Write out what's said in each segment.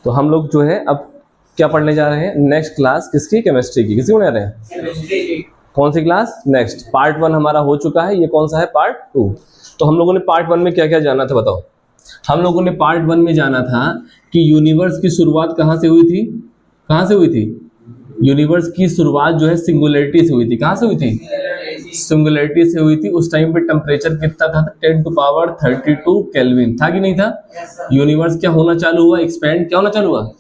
तो हम लोग जो है अब क्या पढ़ने जा रहे हैं, नेक्स्ट क्लास किसकी, केमिस्ट्री की। किसकी पढ़ने जा रहे हैं, केमिस्ट्री की। कौन सी क्लास, नेक्स्ट पार्ट 1 हमारा हो चुका है, ये कौन सा है, पार्ट 2। तो हम लोगों ने पार्ट 1 में क्या क्या जाना था बताओ। हम लोगों ने पार्ट 1 में जाना था कि यूनिवर्स की शुरुआत कहाँ से हुई थी, कहाँ से हुई थी, यूनिवर्स की शुरुआत जो है सिंगुलरिटी से हुई थी। कहाँ से हुई थी, सिंगुलरिटी से हुई थी। उस टाइम पे टेम्परेचर कितना था, 10⁻32 केल्विन था कि नहीं था। यूनिवर्स क्या होना चालू हुआ, एक्सपैंड, क्या होना चालू हुआ,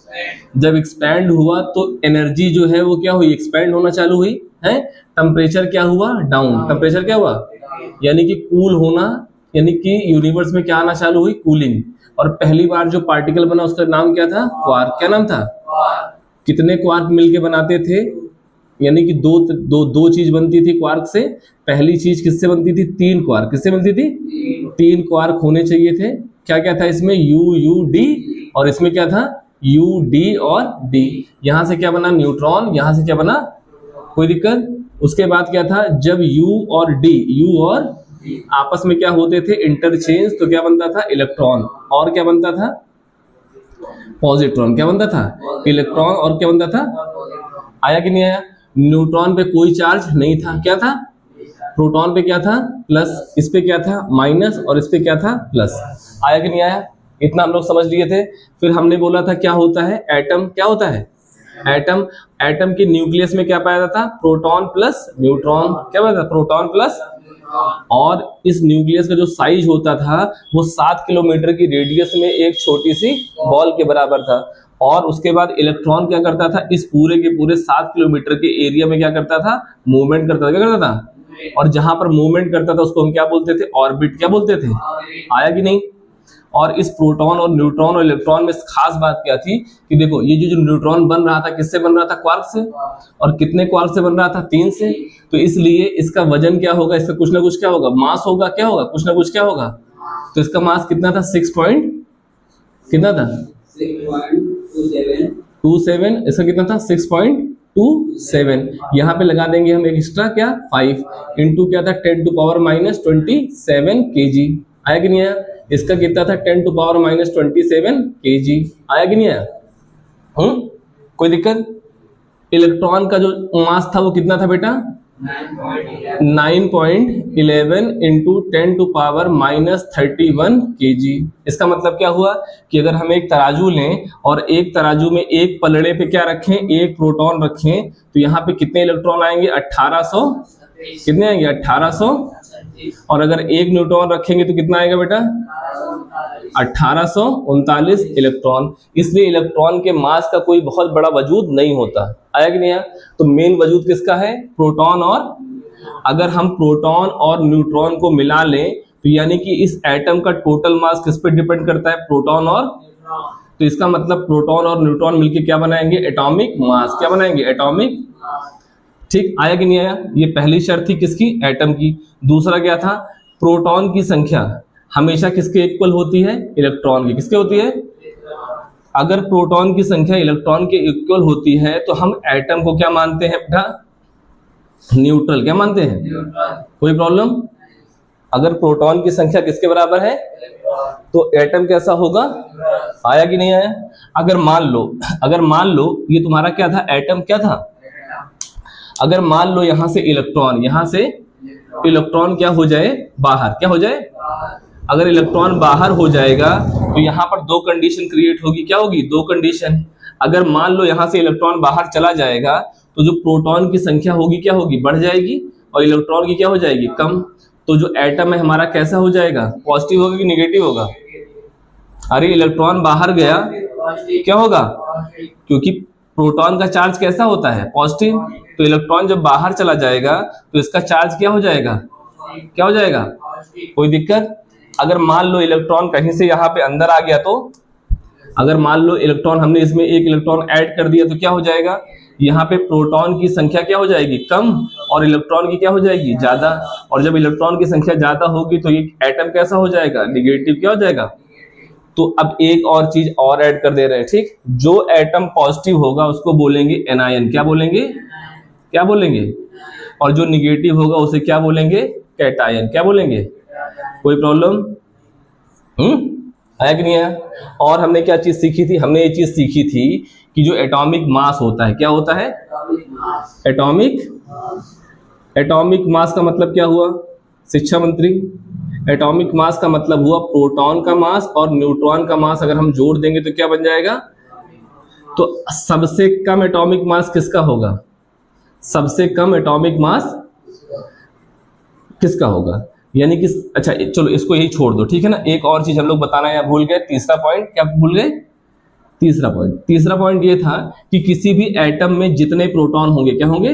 जब एक्सपैंड हुआ तो एनर्जी जो है वो क्या हुई, एक्सपैंड होना चालू हुई है। टेम्परेचर क्या हुआ, डाउन, टेम्परेचर क्या हुआ, यानी कि कूल होना, यानी कि यूनिवर्स में क्या आना चालू हुई, कूलिंग। और पहली बार जो पार्टिकल बना उसका नाम क्या था, क्वार्क। क्या नाम था, कितने क्वार्क मिलके बनाते थे, यानी कि दो चीज बनती थी क्वार्क से। पहली चीज किससे बनती थी, 3 क्वार्क। किससे बनती थी, 3 क्वार्क होने चाहिए थे। क्या क्या था इसमें, यू यू डी, और इसमें क्या था, यू डी और डी। यहां से क्या बना, न्यूट्रॉन, यहां से क्या बना, कोई दिक्कत। उसके बाद क्या था, जब यू और डी, यू और आपस में क्या होते थे, इंटरचेंज, तो क्या बनता था, इलेक्ट्रॉन। और क्या बनता था, पॉजिट्रॉन। क्या बनता था, इलेक्ट्रॉन। और क्या बनता था, आया कि नहीं आया। न्यूट्रॉन पे कोई चार्ज नहीं था, क्या था, प्रोटॉन पे क्या था, प्लस, इस पे क्या था, माइनस, और इस पे क्या था, प्लस। आया कि नहीं आया, इतना हम लोग समझ लिए थे। फिर हमने बोला था क्या होता है एटम, क्या होता है एटम। एटम के न्यूक्लियस में क्या पाया जाता, प्रोटॉन प्लस न्यूट्रॉन। क्या पाया था, प्रोटॉन प्लस। और इस न्यूक्लियस का जो साइज होता था वो 7 किलोमीटर की रेडियस में एक छोटी सी बॉल के बराबर था। और उसके बाद इलेक्ट्रॉन क्या करता था, इस पूरे के पूरे 7 किलोमीटर के एरिया में क्या करता था, मूवमेंट करता था। क्या करता था, और जहां पर मूवमेंट करता था उसको हम क्या बोलते थे, ऑर्बिट। क्या बोलते थे, आया कि नहीं। और इस प्रोटॉन और न्यूट्रॉन और इलेक्ट्रॉन में खास बात क्या थी कि देखो ये जो न्यूट्रॉन बन रहा था किससे बन रहा था, क्वार्क से। और कितने क्वार्क से बन रहा था, 3 से। तो इसलिए इसका वजन क्या होगा, इसका कुछ ना कुछ क्या होगा, मास होगा, क्या होगा, कुछ ना कुछ क्या होगा। तो इसका मास कितना था, 6 पॉइंट कितना था, 6.27। इसका कितना था, 6.27। यहाँ पे लगा देंगे हम एक एक्स्ट्रा क्या, 5 इंटू क्या था, 10⁻27 kg। आया कि नहीं आया। इसका कितना था, 10⁻27 kg। आया कि नहीं आया। कोई दिक्कत। इलेक्ट्रॉन का जो मास था वो कितना था बेटा, 9.11 इंटू 10⁻31 kg। इसका मतलब क्या हुआ कि अगर हम एक तराजू लें और एक तराजू में एक पलड़े पे क्या रखें, एक प्रोटॉन रखें, तो यहाँ पे कितने इलेक्ट्रॉन आएंगे, 1800। कितने आएंगे, 1800। और अगर एक न्यूट्रॉन रखेंगे तो कितना आएगा बेटा, 1839 इलेक्ट्रॉन। इसलिए इलेक्ट्रॉन के मास का कोई बहुत बड़ा वजूद नहीं होता। आया कि नहीं आया। तो मेन वजूद किसका है, प्रोटॉन। और अगर हम प्रोटॉन और न्यूट्रॉन को मिला लें तो यानी कि इस एटम का टोटल मास किस पे डिपेंड करता है, प्रोटॉन और। तो इसका मतलब प्रोटॉन और न्यूट्रॉन मिलकर क्या बनाएंगे, एटॉमिक मास। क्या बनाएंगे, एटॉमिक। ठीक, आया कि नहीं आया। ये पहली शर्त थी किसकी, एटम की। दूसरा क्या था, प्रोटॉन की संख्या हमेशा किसके इक्वल होती है, इलेक्ट्रॉन की। किसके होती है, अगर प्रोटॉन की संख्या इलेक्ट्रॉन के इक्वल होती है तो हम एटम को क्या मानते हैं बेटा, न्यूट्रल। क्या मानते हैं, कोई प्रॉब्लम। अगर प्रोटॉन की संख्या किसके बराबर है तो एटम कैसा होगा, आया कि नहीं आया। अगर मान लो ये तुम्हारा क्या था, एटम क्या था। अगर मान लो यहां से इलेक्ट्रॉन क्या हो जाए, बाहर। क्या हो जाए, अगर इलेक्ट्रॉन बाहर हो जाएगा तो यहाँ पर 2 कंडीशन क्रिएट होगी। क्या होगी, 2 कंडीशन। अगर मान लो यहाँ से इलेक्ट्रॉन बाहर चला जाएगा तो जो प्रोटॉन की संख्या होगी क्या होगी, बढ़ जाएगी, और इलेक्ट्रॉन की क्या हो जाएगी, कम। तो जो एटम है हमारा कैसा हो जाएगा, पॉजिटिव होगा कि निगेटिव होगा। अरे इलेक्ट्रॉन बाहर गया क्या होगा, क्योंकि प्रोटॉन का चार्ज कैसा होता है, पॉजिटिव। तो इलेक्ट्रॉन जब बाहर चला जाएगा तो इसका चार्ज क्या हो जाएगा, क्या हो जाएगा, कोई दिक्कत। अगर मान लो इलेक्ट्रॉन कहीं से यहाँ पे अंदर आ गया तो, अगर मान लो इलेक्ट्रॉन हमने इसमें एक इलेक्ट्रॉन ऐड कर दिया तो क्या हो जाएगा, यहाँ पे प्रोटॉन की संख्या क्या हो जाएगी, कम, और इलेक्ट्रॉन की क्या हो जाएगी, ज्यादा। और जब इलेक्ट्रॉन की संख्या ज्यादा होगी तो ये एटम कैसा हो जाएगा, निगेटिव। क्या हो जाएगा। तो अब एक और चीज और ऐड कर दे रहे हैं, ठीक। जो एटम पॉजिटिव होगा उसको बोलेंगे एनायन। क्या बोलेंगे, क्या बोलेंगे। और जो निगेटिव होगा उसे क्या बोलेंगे, कैटायन। क्या बोलेंगे, कोई प्रॉब्लम। आया कि नहीं आया? और हमने क्या चीज सीखी थी? हमने ये चीज सीखी थी कि जो एटॉमिक मास होता है, क्या होता है? एटॉमिक मास का मतलब क्या हुआ शिक्षा मंत्री? एटॉमिक मास का मतलब हुआ प्रोटॉन का मास और न्यूट्रॉन का मास अगर हम जोड़ देंगे तो क्या बन जाएगा? तो सबसे कम एटॉमिक मास किसका होगा? सबसे कम एटॉमिक मास किसका होगा? यानी कि अच्छा चलो इसको यही छोड़ दो, ठीक है ना। एक और चीज हम लोग बताना या भूल गए, तीसरा पॉइंट क्या भूल गए? तीसरा पॉइंट ये था कि किसी भी एटम में जितने प्रोटॉन होंगे क्या होंगे?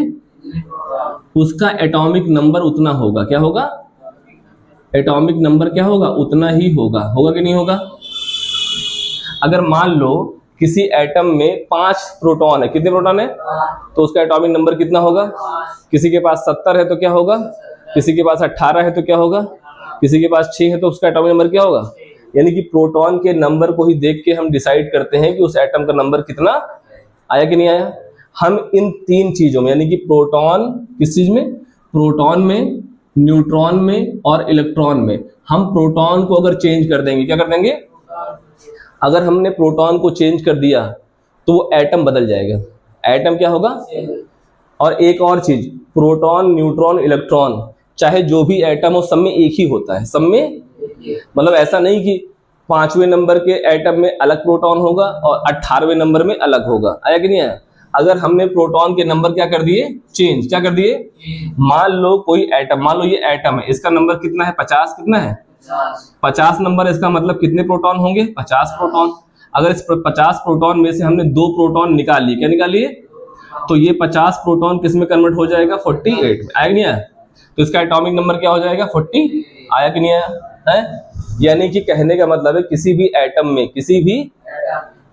उसका एटॉमिक नंबर उतना होगा। क्या होगा? एटॉमिक नंबर क्या होगा? उतना ही होगा। होगा कि नहीं होगा? अगर मान लो किसी एटम में 5 प्रोटॉन है, कितने प्रोटॉन है? तो उसका एटॉमिक नंबर कितना होगा? किसी के पास 70 है तो क्या होगा? किसी के पास 18 है तो क्या होगा? किसी के पास 6 है तो उसका एटॉमिक नंबर क्या होगा? यानी कि प्रोटॉन के नंबर को ही देख के हम डिसाइड करते हैं कि उस एटम का नंबर कितना आया कि नहीं आया। हम इन 3 चीजों में यानी कि प्रोटॉन, किस चीज में? प्रोटॉन में, न्यूट्रॉन में और इलेक्ट्रॉन में, हम प्रोटॉन को अगर चेंज कर देंगे, क्या कर देंगे? अगर हमने प्रोटॉन को चेंज कर दिया तो वो एटम बदल जाएगा। एटम क्या होगा? और एक और चीज, प्रोटॉन, न्यूट्रॉन, इलेक्ट्रॉन, चाहे जो भी एटम हो सब में एक ही होता है। सब में मतलब ऐसा नहीं कि 5वें नंबर के एटम में अलग प्रोटॉन होगा और 18वें नंबर में अलग होगा। आया कि नहीं आया? अगर हमने प्रोटॉन के नंबर क्या कर दिए? चेंज। क्या कर दिए? मान लो कोई एटम, मान लो ये एटम है, इसका नंबर कितना है? 50। कितना है? 50 नंबर। इसका मतलब कितने प्रोटॉन होंगे? 50 प्रोटॉन। अगर इस 50 प्रोटॉन में से हमने 2 प्रोटॉन निकाल लिए, क्या निकाल लिए? तो ये 50 प्रोटॉन किस में कन्वर्ट हो जाएगा? 48 में। आया कि नहीं आया? तो इसका एटॉमिक नंबर क्या हो जाएगा? 40। आया कि नहीं आया? है? यानी कि कहने का मतलब है किसी भी एटम में किसी भी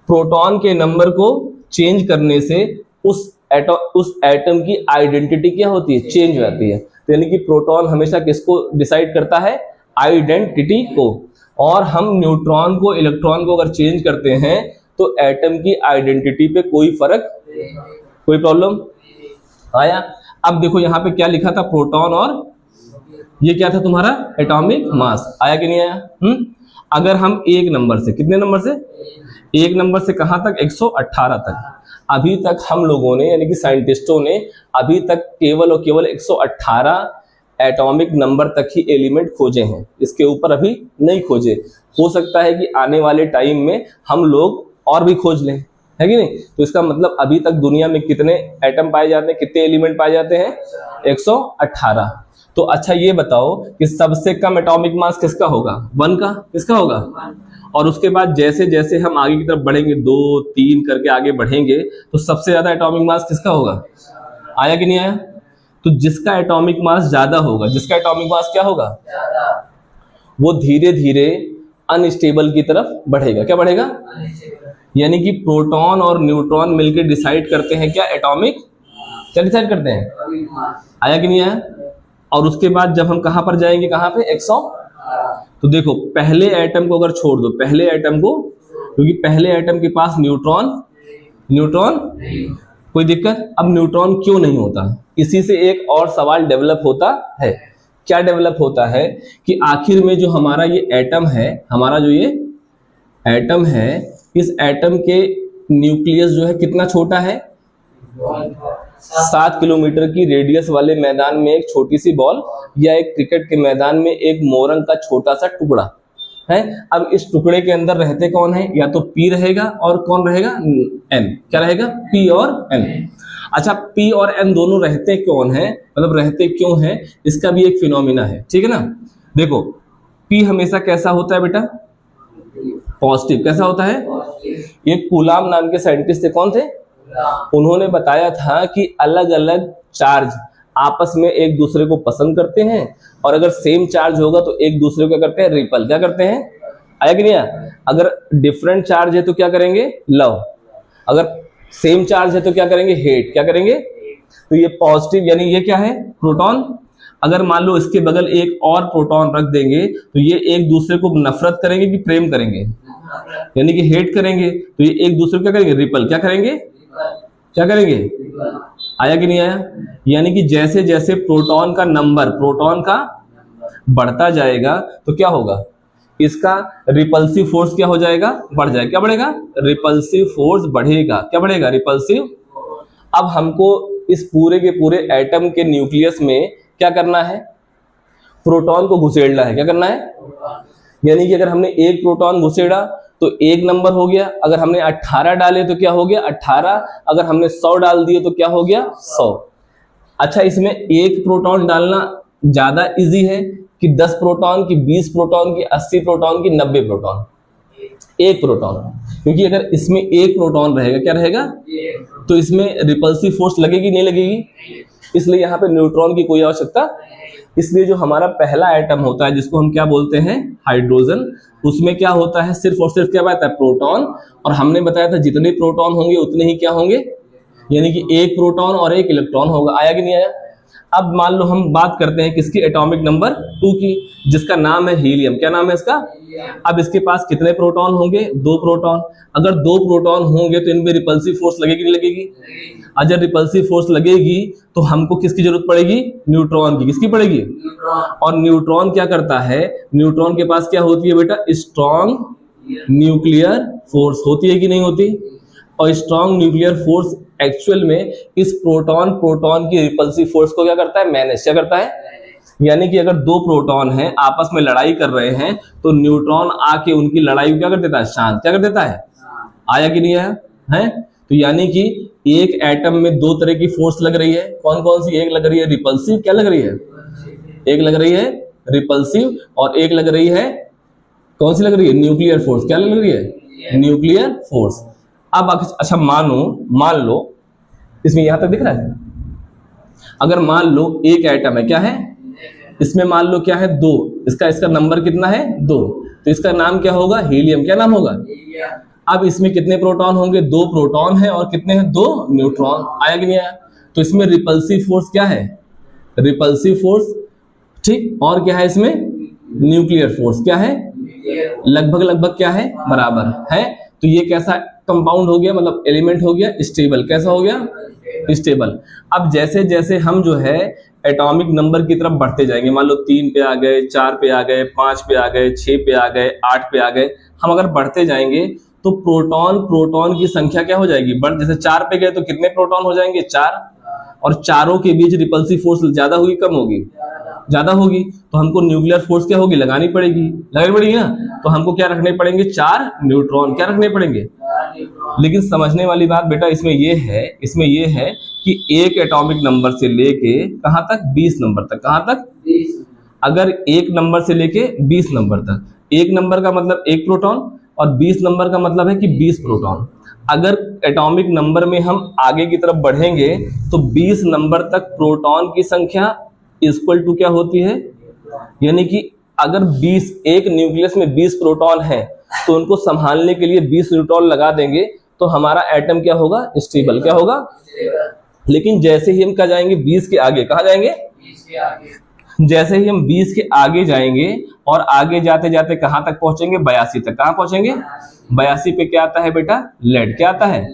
प्रोटॉन के नंबर को चेंज करने से उस एटम की आइडेंटिटी क्या होती है? चेंज हो जाती है। तो यानी कि प्रोटॉन हमेशा किसको डिसाइड करता है? आइडेंटिटी को। और हम न्यूट्रॉन को, इलेक्ट्रॉन को अगर चेंज करते हैं तो एटम की आइडेंटिटी पे कोई फर्क, कोई प्रॉब्लम आया? अब देखो यहाँ पे क्या लिखा था? प्रोटॉन और ये क्या था तुम्हारा? Atomic mass. आया कि नहीं आया? अगर हम एक नंबर से, कितने नंबर से? एक नंबर से कहां तक? 118 तक। अभी तक हम लोगों ने यानी कि साइंटिस्टों ने अभी तक केवल और केवल 118 एटॉमिक नंबर तक ही एलिमेंट खोजे हैं, इसके ऊपर अभी नहीं खोजे। हो सकता है कि आने वाले टाइम में हम लोग और भी खोज लें, है कि नहीं? तो इसका मतलब अभी तक दुनिया में कितने एटम पाए जाते हैं, कितने एलिमेंट पाए जाते हैं? 118। तो अच्छा ये बताओ कि सबसे कम एटॉमिक मास किसका होगा? 1 का। किसका होगा? और उसके बाद जैसे जैसे हम आगे की तरफ बढ़ेंगे, 2, 3 करके आगे बढ़ेंगे, तो सबसे ज्यादा एटॉमिक मास किसका होगा? आया कि नहीं आया? तो जिसका एटॉमिक मास ज्यादा होगा, जिसका एटॉमिक मास क्या होगा? वो धीरे धीरे अनस्टेबल की तरफ बढ़ेगा। क्या बढ़ेगा? यानी कि प्रोटॉन और न्यूट्रॉन मिलकर डिसाइड करते हैं क्या? एटॉमिक। क्या डिसाइड करते हैं? आया कि नहीं आया? और उसके बाद जब हम कहां पर जाएंगे, कहां पे? 100। तो देखो पहले एटम को अगर छोड़ दो, पहले एटम को, क्योंकि पहले एटम के पास न्यूट्रॉन कोई दिक्कत। अब न्यूट्रॉन क्यों नहीं होता? इसी से एक और सवाल डेवलप होता है। क्या डेवलप होता है कि आखिर में जो हमारा ये एटम है, हमारा जो ये एटम है, इस एटम के न्यूक्लियस जो है कितना छोटा है? 7 किलोमीटर की रेडियस वाले मैदान में एक छोटी सी बॉल, या एक क्रिकेट के मैदान में एक मोरंग का छोटा सा टुकड़ा है। अब इस टुकड़े के अंदर रहते कौन है? या तो P रहेगा और कौन रहेगा? N। क्या रहेगा? P और N। अच्छा P और N दोनों रहते कौन है, मतलब रहते क्यों है, इसका भी एक फिनोमिना है, ठीक है ना। देखो P हमेशा कैसा होता है बेटा? पॉजिटिव। कैसा होता है? ये कूलाम नाम के साइंटिस्ट थे, कौन थे? उन्होंने बताया था कि अलग अलग चार्ज आपस में एक दूसरे को पसंद करते हैं, और अगर सेम चार्ज होगा तो एक दूसरे को क्या करते हैं? रिपल। क्या करते हैं? आया कि नहीं आया? अगर डिफरेंट चार्ज है तो क्या करेंगे? लव। अगर सेम चार्ज है तो क्या करेंगे? हेट। क्या करेंगे? तो ये पॉजिटिव, यानी ये क्या है? प्रोटॉन। अगर मान लो इसके बगल एक और प्रोटॉन रख देंगे तो ये एक दूसरे को नफरत करेंगे कि प्रेम करेंगे? यानी कि हेट करेंगे। तो ये एक दूसरे को क्या करेंगे? रिपल। क्या करेंगे? क्या करेंगे? आया कि नहीं आया? यानी कि जैसे जैसे प्रोटॉन का नंबर, प्रोटॉन का बढ़ता जाएगा तो क्या होगा? इसका रिपल्सिव फोर्स क्या हो जाएगा, बढ़ जाएगा। क्या बढ़ेगा, रिपल्सिव फोर्स बढ़ेगा। क्या बढ़ेगा, रिपल्सिव। अब हमको इस पूरे के पूरे एटम के न्यूक्लियस में क्या करना है, प्रोटॉन को घुसेड़ना है। क्या करना है, यानी कि अगर हमने एक प्रोटॉन घुसेड़ा तो एक नंबर हो गया, अगर हमने 18 डाले तो क्या हो गया 18, अगर हमने 100 डाल दिए तो क्या हो गया 100। अच्छा, इसमें एक प्रोटॉन डालना ज्यादा इजी है कि 10 प्रोटॉन की, 20 प्रोटॉन की, 80 प्रोटॉन की, 90 प्रोटॉन? एक प्रोटॉन, क्योंकि अगर इसमें एक प्रोटॉन रहेगा, क्या रहेगा, तो इसमें रिपल्सिव फोर्स लगेगी नहीं लगेगी, इसलिए यहाँ पे न्यूट्रॉन की कोई आवश्यकता। इसलिए जो हमारा पहला एटम होता है जिसको हम क्या बोलते हैं, हाइड्रोजन, उसमें क्या होता है, सिर्फ और सिर्फ क्या बताया है, प्रोटॉन। और हमने बताया था जितने प्रोटॉन होंगे उतने ही क्या होंगे, यानी कि एक प्रोटॉन और एक इलेक्ट्रॉन होगा। आया कि नहीं आया। अब मान लो हम बात करते हैं किसकी, एटॉमिक नंबर 2 की, जिसका नाम है हीलियम। क्या नाम है इसका। अब इसके पास कितने प्रोटॉन होंगे, 2 प्रोटॉन। अगर 2 प्रोटॉन होंगे तो इनमें रिपल्सिव फोर्स लगेगी नहीं लगेगी। अगर रिपल्सिव फोर्स लगेगी तो हमको किसकी जरूरत पड़ेगी, न्यूट्रॉन की। किसकी पड़ेगी, और न्यूट्रॉन क्या करता है, न्यूट्रॉन के पास क्या होती है बेटा, स्ट्रॉन्ग न्यूक्लियर फोर्स होती है कि नहीं होती। और स्ट्रॉन्ग न्यूक्लियर फोर्स एक्चुअल में इस प्रोटॉन की रिपल्सिव फोर्स को क्या करता है, मैनेज। क्या करता है, यानी कि अगर 2 प्रोटॉन हैं आपस में लड़ाई कर रहे हैं तो न्यूट्रॉन आके उनकी लड़ाई को क्या कर देता है, शांत। क्या कर देता है, आया कि नहीं आया है। तो यानी कि एक एटम में 2 तरह की फोर्स लग रही है। कौन कौन सी, एक लग रही है रिपल्सिव, क्या लग रही है, एक लग रही है रिपल्सिव, और एक लग रही है, कौन सी लग रही है, न्यूक्लियर फोर्स। क्या लग रही है, न्यूक्लियर फोर्स। अब अच्छा मान लो इसमें यहां तक दिख रहा है, अगर मान लो एक एटम है, क्या है, इसमें मान लो क्या है 2, इसका नंबर कितना है 2, तो इसका नाम क्या होगा, हीलियम। क्या नाम होगा। अब इसमें कितने प्रोटॉन होंगे, 2 प्रोटॉन है और कितने हैं, 2 न्यूट्रॉन। आया कि नहीं आया। तो इसमें रिपल्सिव फोर्स क्या है, रिपल्सिव फोर्स, ठीक। और क्या है इसमें, न्यूक्लियर फोर्स क्या है, लगभग क्या है, बराबर है। तो ये कैसा कंपाउंड हो गया, मतलब एलिमेंट हो गया स्टेबल। कैसा हो गया, स्टेबल। अब जैसे जैसे हम जो है एटॉमिक नंबर की तरफ बढ़ते जाएंगे, मान लो 3 पे आ गए, 4 पे आ गए, 5 पे आ गए, 6 पे आ गए, 8 पे आ गए, हम अगर बढ़ते जाएंगे तो प्रोटॉन की संख्या क्या हो जाएगी, बढ़। जैसे 4 पे गए तो कितने प्रोटॉन हो जाएंगे, 4, और चारों के बीच रिपल्सिव फोर्स ज्यादा होगी कम होगी, ज्यादा होगी। तो हमको न्यूक्लियर फोर्स क्या होगी, लगानी पड़ेगी ना। तो हमको क्या रखने पड़ेंगे, 4 न्यूट्रॉन। क्या रखने पड़ेंगे। लेकिन समझने वाली बात बेटा इसमें ये है कि एक एटॉमिक नंबर से लेके कहां तक, 20 नंबर तक। कहां तक, 20। अगर 1 नंबर से लेके 20 नंबर तक, 1 नंबर का मतलब 1 प्रोटॉन और 20 नंबर का मतलब है कि 20 प्रोटॉन। अगर एटॉमिक नंबर में हम आगे की तरफ बढ़ेंगे तो 20 नंबर तक प्रोटॉन की संख्या इक्वल टू क्या होती है, यानी कि अगर 20, एक न्यूक्लियस में 20 प्रोटॉन है तो उनको संभालने के लिए 20 न्यूट्रॉन लगा देंगे तो हमारा एटम क्या होगा, स्टेबल। क्या होगा। लेकिन जैसे ही हम कहा जाएंगे 20 के आगे, कहा जाएंगे 20 के आगे, जैसे ही हम 20 के आगे जाएंगे और आगे जाते जाते कहां तक पहुंचेंगे, 82 तक। कहां पहुंचेंगे, 82 पे क्या आता है बेटा, लेड। क्या आता है।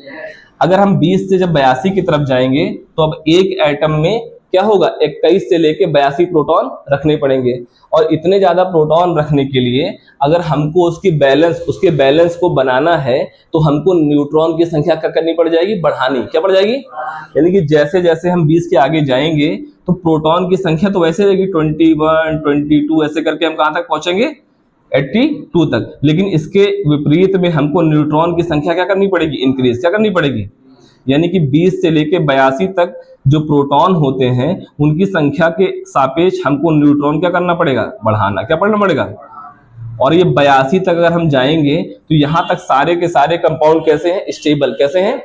अगर हम 20 से जब 82 की तरफ जाएंगे तो अब एक एटम में क्या होगा, 21 से लेके 82 प्रोटॉन रखने पड़ेंगे। और इतने ज्यादा प्रोटॉन रखने के लिए अगर हमको उसके बैलेंस को बनाना है तो हमको न्यूट्रॉन की संख्या क्या करनी पड़ जाएगी, बढ़ानी। क्या पड़ जाएगी, यानी कि जैसे जैसे हम 20 के आगे जाएंगे तो प्रोटॉन की संख्या तो वैसे रहेगी 21, 22 ऐसे करके हम कहां तक पहुंचेंगे, 82 तक। लेकिन इसके विपरीत में हमको न्यूट्रॉन की संख्या क्या करनी पड़ेगी, इंक्रीज। क्या करनी पड़ेगी, यानी कि 20 से लेके 82 तक जो प्रोटॉन होते हैं उनकी संख्या के सापेक्ष हमको न्यूट्रॉन क्या करना पड़ेगा, बढ़ाना। क्या पढ़ना पड़ेगा। और ये 82 तक अगर हम जाएंगे तो यहाँ तक सारे के सारे कंपाउंड कैसे हैं, स्टेबल। कैसे हैं।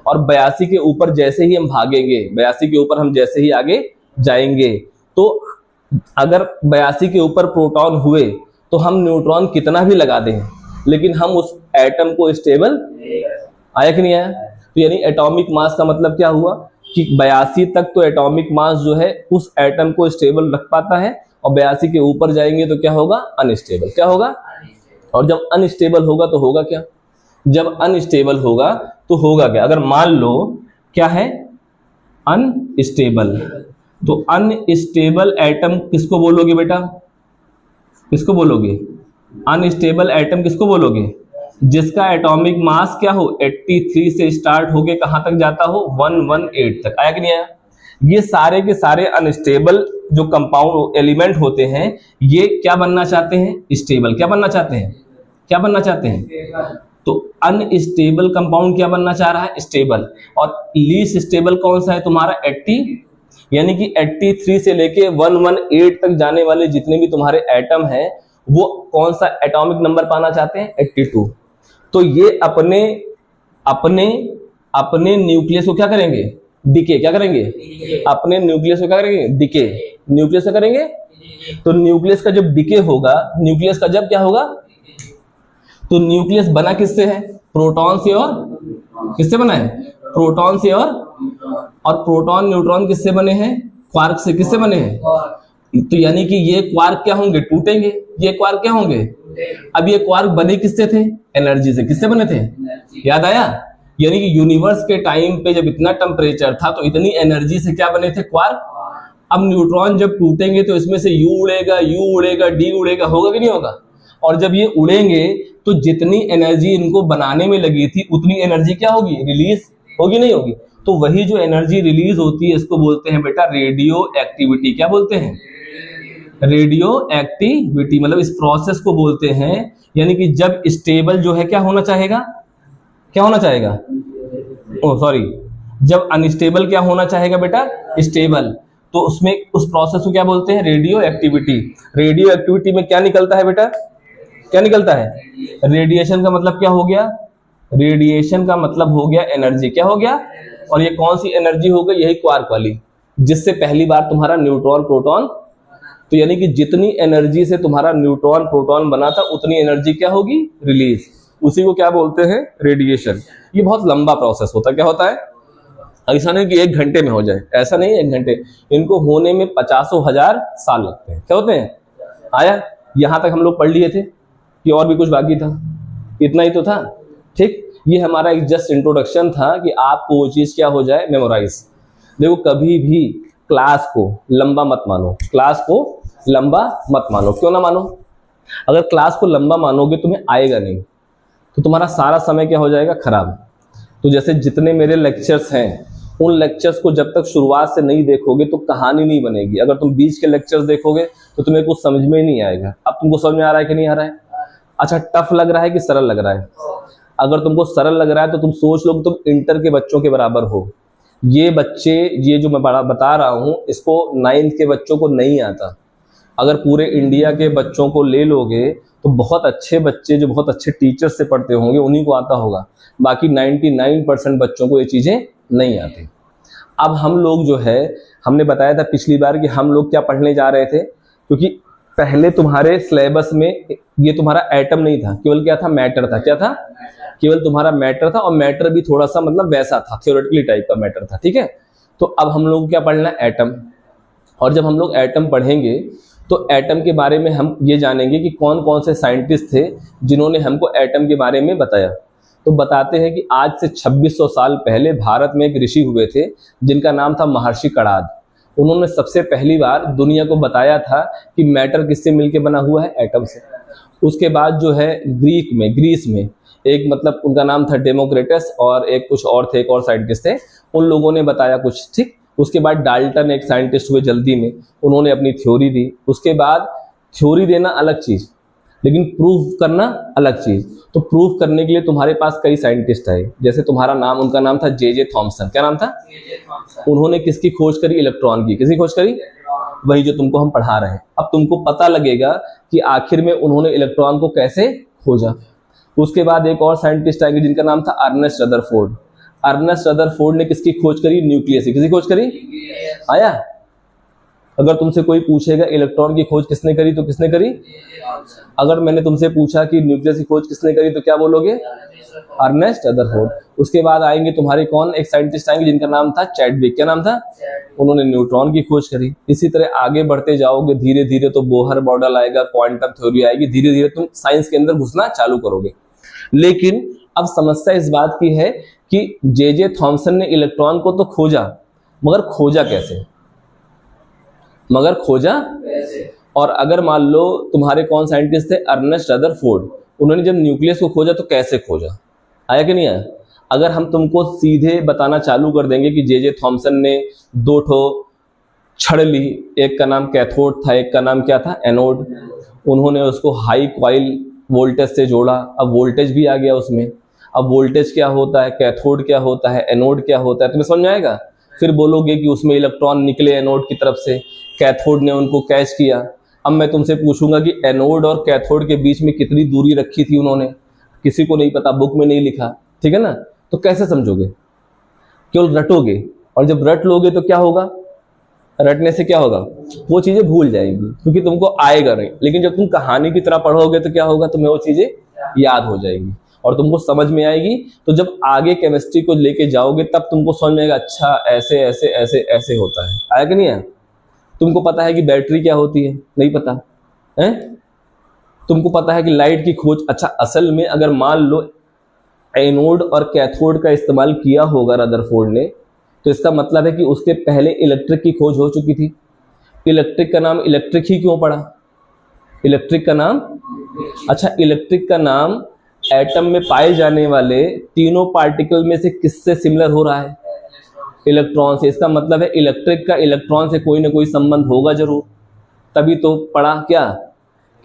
और 82 के ऊपर जैसे ही हम भागेंगे, 82 के ऊपर हम जैसे ही आगे जाएंगे तो अगर 82 के ऊपर प्रोटॉन हुए तो हम न्यूट्रॉन कितना भी लगा दें लेकिन हम उस एटम को स्टेबल, आया कि नहीं आया। तो यानी एटॉमिक मास का मतलब क्या हुआ कि 82 तक तो एटॉमिक मास जो है उस एटम को स्टेबल रख पाता है, और 82 के ऊपर जाएंगे तो क्या होगा, अनस्टेबल। क्या होगा। और जब अनस्टेबल होगा तो होगा क्या, जब अनस्टेबल होगा तो होगा क्या। अगर मान लो क्या है, अनस्टेबल, तो अनस्टेबल एटम किसको बोलोगे बेटा, किसको बोलोगे, अनस्टेबल एटम किसको बोलोगे? जिसका एटॉमिक मास क्या हो 83 से स्टार्ट होके कहां तक जाता हो 118 तक। आया कि नहीं आया? ये सारे के सारे अनस्टेबल जो कंपाउंड एलिमेंट होते हैं ये क्या बनना चाहते हैं? स्टेबल। क्या बनना चाहते हैं? क्या बनना चाहते हैं? तो अनस्टेबल कंपाउंड क्या बनना चाह रहा है? स्टेबल। और लीस्ट स्टेबल कौन सा है तुम्हारा? 80, यानी कि 83 से लेके 118 तक जाने वाले जितने भी तुम्हारे एटम हैं वो कौन सा एटॉमिक नंबर पाना चाहते हैं? 82। तो ये अपने अपने अपने न्यूक्लियस को क्या करेंगे? डिके। क्या करेंगे? अपने न्यूक्लियस को क्या करेंगे? डिके। न्यूक्लियस क्या करेंगे? तो न्यूक्लियस का जब डिके होगा, न्यूक्लियस का जब क्या होगा, तो न्यूक्लियस बना किससे है? प्रोटॉन से। और किससे बना है? प्रोटॉन से। और प्रोटॉन न्यूट्रॉन किससे बने हैं? क्वार्क से। किससे बने हैं? तो यानी कि ये क्वार्क क्या होंगे? टूटेंगे। ये क्वार्क क्या होंगे? अब ये क्वार्क बने किससे थे? एनर्जी से। किससे बने थे? याद आया? यानी कि यूनिवर्स के टाइम पे जब इतना टेम्परेचर था तो इतनी एनर्जी से क्या बने थे? क्वार्क। अब न्यूट्रॉन जब टूटेंगे तो इसमें से यू उड़ेगा, डी उड़ेगा, होगा कि नहीं होगा? और जब ये उड़ेंगे तो जितनी एनर्जी इनको बनाने में लगी थी उतनी एनर्जी क्या होगी? रिलीज होगी, नहीं होगी? तो वही जो एनर्जी रिलीज होती है इसको बोलते हैं बेटा रेडियो एक्टिविटी। क्या बोलते हैं? Radio activity. मतलब इस प्रोसेस को बोलते हैं, यानी कि जब स्टेबल जो है क्या होना चाहेगा? क्या होना चाहेगा? सॉरी, जब अनस्टेबल क्या होना चाहेगा बेटा? स्टेबल। तो उसमें उस प्रोसेस को क्या बोलते हैं? Radio activity. रेडियो एक्टिविटी में क्या निकलता है बेटा? क्या निकलता है? रेडिएशन का मतलब क्या हो गया? रेडिएशन का मतलब हो गया एनर्जी। क्या हो गया? और ये कौन सी एनर्जी हो गई? यही क्वार्क वाली, जिससे पहली बार तुम्हारा न्यूट्रॉन प्रोटॉन, तो यानी कि जितनी एनर्जी से तुम्हारा न्यूट्रॉन प्रोटॉन बना था उतनी एनर्जी क्या होगी? रिलीज। उसी को क्या बोलते हैं? रेडिएशन। ये बहुत लंबा प्रोसेस होता है। क्या होता है? ऐसा नहीं कि 1 घंटे में हो जाए, ऐसा नहीं है 1 घंटे, इनको होने में 50,000 साल लगते हैं। क्या होते हैं? आया? यहां तक हम लोग पढ़ लिए थे कि और भी कुछ बाकी था? इतना ही तो था। ठीक, ये हमारा एक जस्ट इंट्रोडक्शन था कि आपको वो चीज क्या हो जाए? मेमोराइज। देखो कभी भी क्लास को लंबा मत मानो। क्लास को लंबा मत मानो। क्यों ना मानो? अगर क्लास को लंबा मानोगे तुम्हें आएगा नहीं, तो तुम्हारा सारा समय क्या हो जाएगा? खराब। तो जैसे जितने मेरे लेक्चर्स हैं उन लेक्चर्स को जब तक शुरुआत से नहीं देखोगे तो कहानी नहीं बनेगी। अगर तुम बीच के लेक्चर्स देखोगे तो तुम्हें कुछ समझ में नहीं आएगा। अब तुमको समझ में आ रहा है कि नहीं आ रहा है? अच्छा, टफ लग रहा है कि सरल लग रहा है? अगर तुमको सरल लग रहा है तो तुम सोच लो तुम इंटर के बच्चों के बराबर हो। ये बच्चे, ये जो मैं बता रहा हूँ इसको 9th के बच्चों को नहीं आता। अगर पूरे इंडिया के बच्चों को ले लोगे तो बहुत अच्छे बच्चे जो बहुत अच्छे टीचर से पढ़ते होंगे उन्हीं को आता होगा। बाकी 99% बच्चों को ये चीज़ें नहीं आती। अब हम लोग जो है, हमने बताया था पिछली बार कि हम लोग क्या पढ़ने जा रहे थे, क्योंकि पहले तुम्हारे सिलेबस में ये तुम्हारा एटम नहीं था, केवल क्या था? मैटर था। क्या था? केवल तुम्हारा मैटर था, और मैटर भी थोड़ा सा मतलब वैसा था, थ्योरेटिकली टाइप का मैटर था। ठीक है, तो अब हम लोग क्या पढ़ना है? एटम। और जब हम लोग एटम पढ़ेंगे तो एटम के बारे में हम ये जानेंगे कि कौन कौन से साइंटिस्ट थे जिन्होंने हमको एटम के बारे में बताया। तो बताते हैं कि आज से 2600 साल पहले भारत में एक ऋषि हुए थे जिनका नाम था महर्षि कणाद। उन्होंने सबसे पहली बार दुनिया को बताया था कि मैटर किससे मिलके बना हुआ है? एटम से। उसके बाद जो है ग्रीस में एक मतलब उनका नाम था डेमोक्रेटस, और एक कुछ और थे, एक और साइंटिस्ट थे, उन लोगों ने बताया कुछ। ठीक, उसके बाद डाल्टन एक साइंटिस्ट हुए जल्दी में, उन्होंने अपनी थ्योरी दी। उसके बाद थ्योरी देना अलग चीज, लेकिन प्रूफ करना अलग चीज। तो प्रूफ करने के लिए तुम्हारे पास कई साइंटिस्ट आए, जैसे तुम्हारा नाम, उनका नाम था जे थॉमसन। क्या नाम था? उन्होंने किसकी खोज करी? इलेक्ट्रॉन की। किसकी खोज करी? वही जो तुमको हम पढ़ा रहे हैं। अब तुमको पता लगेगा कि आखिर में उन्होंने इलेक्ट्रॉन को कैसे खोजा। उसके बाद एक और साइंटिस्ट आएंगे जिनका नाम था अर्नेस्ट रदरफोर्ड। अर्नेस्ट रदरफोर्ड ने किसकी खोज करी? न्यूक्लियस की। किसकी खोज करी? आया? अगर तुमसे कोई पूछेगा इलेक्ट्रॉन की खोज किसने करी तो किसने करी? अगर मैंने तुमसे पूछा कि न्यूक्लियस की खोज किसने करी तो क्या बोलोगे? Ernest Rutherford. उसके बाद आएंगे तुम्हारे कौन? एक साइंटिस्ट आएंगे जिनका नाम था चैडविक। क्या नाम था? उन्होंने न्यूट्रॉन की खोज करी। इसी तरह आगे बढ़ते जाओगे धीरे धीरे तो बोहर मॉडल आएगा, क्वांटम थ्योरी आएगी, धीरे धीरे तुम साइंस के अंदर घुसना चालू करोगे। लेकिन अब समस्या इस बात की है कि जे थॉमसन ने इलेक्ट्रॉन को तो खोजा, मगर खोजा कैसे? और अगर मान लो तुम्हारे कौन साइंटिस्ट थे, अर्नेस्ट रदरफोर्ड, उन्होंने जब न्यूक्लियस को खोजा तो कैसे खोजा, आया कि नहीं आया? अगर हम तुमको सीधे बताना चालू कर देंगे कि जे थॉमसन ने 2 ठो छड़ ली, एक का नाम कैथोड था, एक का नाम क्या था, एनोड, उन्होंने उसको हाई कॉइल वोल्टेज से जोड़ा, अब वोल्टेज भी आ गया उसमें। अब वोल्टेज क्या होता है, कैथोड क्या होता है, एनोड क्या होता है, तुम्हें समझ में आएगा। फिर बोलोगे कि उसमें इलेक्ट्रॉन निकले एनोड की तरफ से, कैथोड ने उनको कैच किया। अब मैं तुमसे पूछूंगा कि एनोड और कैथोड के बीच में कितनी दूरी रखी थी उन्होंने, किसी को नहीं पता, बुक में नहीं लिखा, ठीक है ना। तो कैसे समझोगे, केवल रटोगे, और जब रट लोगे तो क्या होगा, रटने से क्या होगा, वो चीजें भूल जाएंगी क्योंकि तुमको आएगा नहीं। लेकिन जब तुम कहानी की तरह पढ़ोगे तो क्या होगा, तुम्हें वो चीजें याद हो जाएगी और तुमको समझ में आएगी। तो जब आगे केमिस्ट्री को लेके जाओगे तब तुमको समझ में आएगा, अच्छा ऐसे ऐसे ऐसे ऐसे होता है। आया कि नहीं है? तुमको पता है कि बैटरी क्या होती है, नहीं पता है? तुमको पता है कि लाइट की खोज, अच्छा असल में अगर मान लो एनोड और कैथोड का इस्तेमाल किया होगा रदरफोर्ड ने, तो इसका मतलब है कि उसके पहले इलेक्ट्रिक की खोज हो चुकी थी। इलेक्ट्रिक का नाम इलेक्ट्रिक ही क्यों पड़ा, इलेक्ट्रिक का नाम, अच्छा इलेक्ट्रिक का नाम एटम में पाए जाने वाले तीनों पार्टिकल में से किससे सिमिलर हो रहा है, इलेक्ट्रॉन से। इसका मतलब है इलेक्ट्रिक का इलेक्ट्रॉन से कोई ना कोई संबंध होगा जरूर, तभी तो पढ़ा। क्या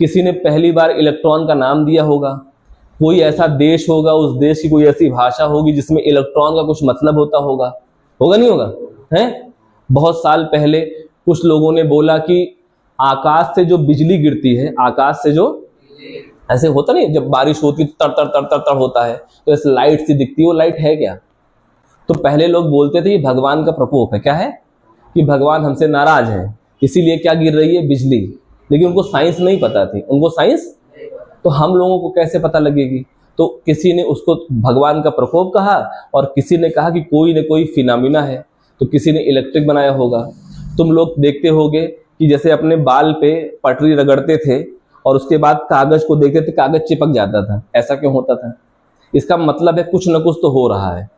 किसी ने पहली बार इलेक्ट्रॉन का नाम दिया होगा, कोई ऐसा देश होगा, उस देश की कोई ऐसी भाषा होगी जिसमें इलेक्ट्रॉन का कुछ मतलब होता होगा, होगा नहीं होगा, है? बहुत साल पहले कुछ लोगों ने बोला कि आकाश से जो बिजली गिरती है, आकाश से जो ऐसे होता नहीं, जब बारिश होती तर तर तर तर तर होता है तो ऐसे लाइट सी दिखती है, वो लाइट है क्या? तो पहले लोग बोलते थे ये भगवान का प्रकोप है। क्या है? कि भगवान हमसे नाराज है, इसीलिए क्या गिर रही है, बिजली। लेकिन उनको साइंस नहीं पता थी, उनको साइंस, तो हम लोगों को कैसे पता लगेगी? तो किसी ने उसको भगवान का प्रकोप कहा और किसी ने कहा कि कोई न कोई फिनोमिना है, तो किसी ने इलेक्ट्रिक बनाया होगा। तुम लोग देखते होगे कि जैसे अपने बाल पे पटरी रगड़ते थे और उसके बाद कागज को देखते थे, कागज चिपक जाता था, ऐसा क्यों होता था? इसका मतलब है कुछ न कुछ तो हो रहा है।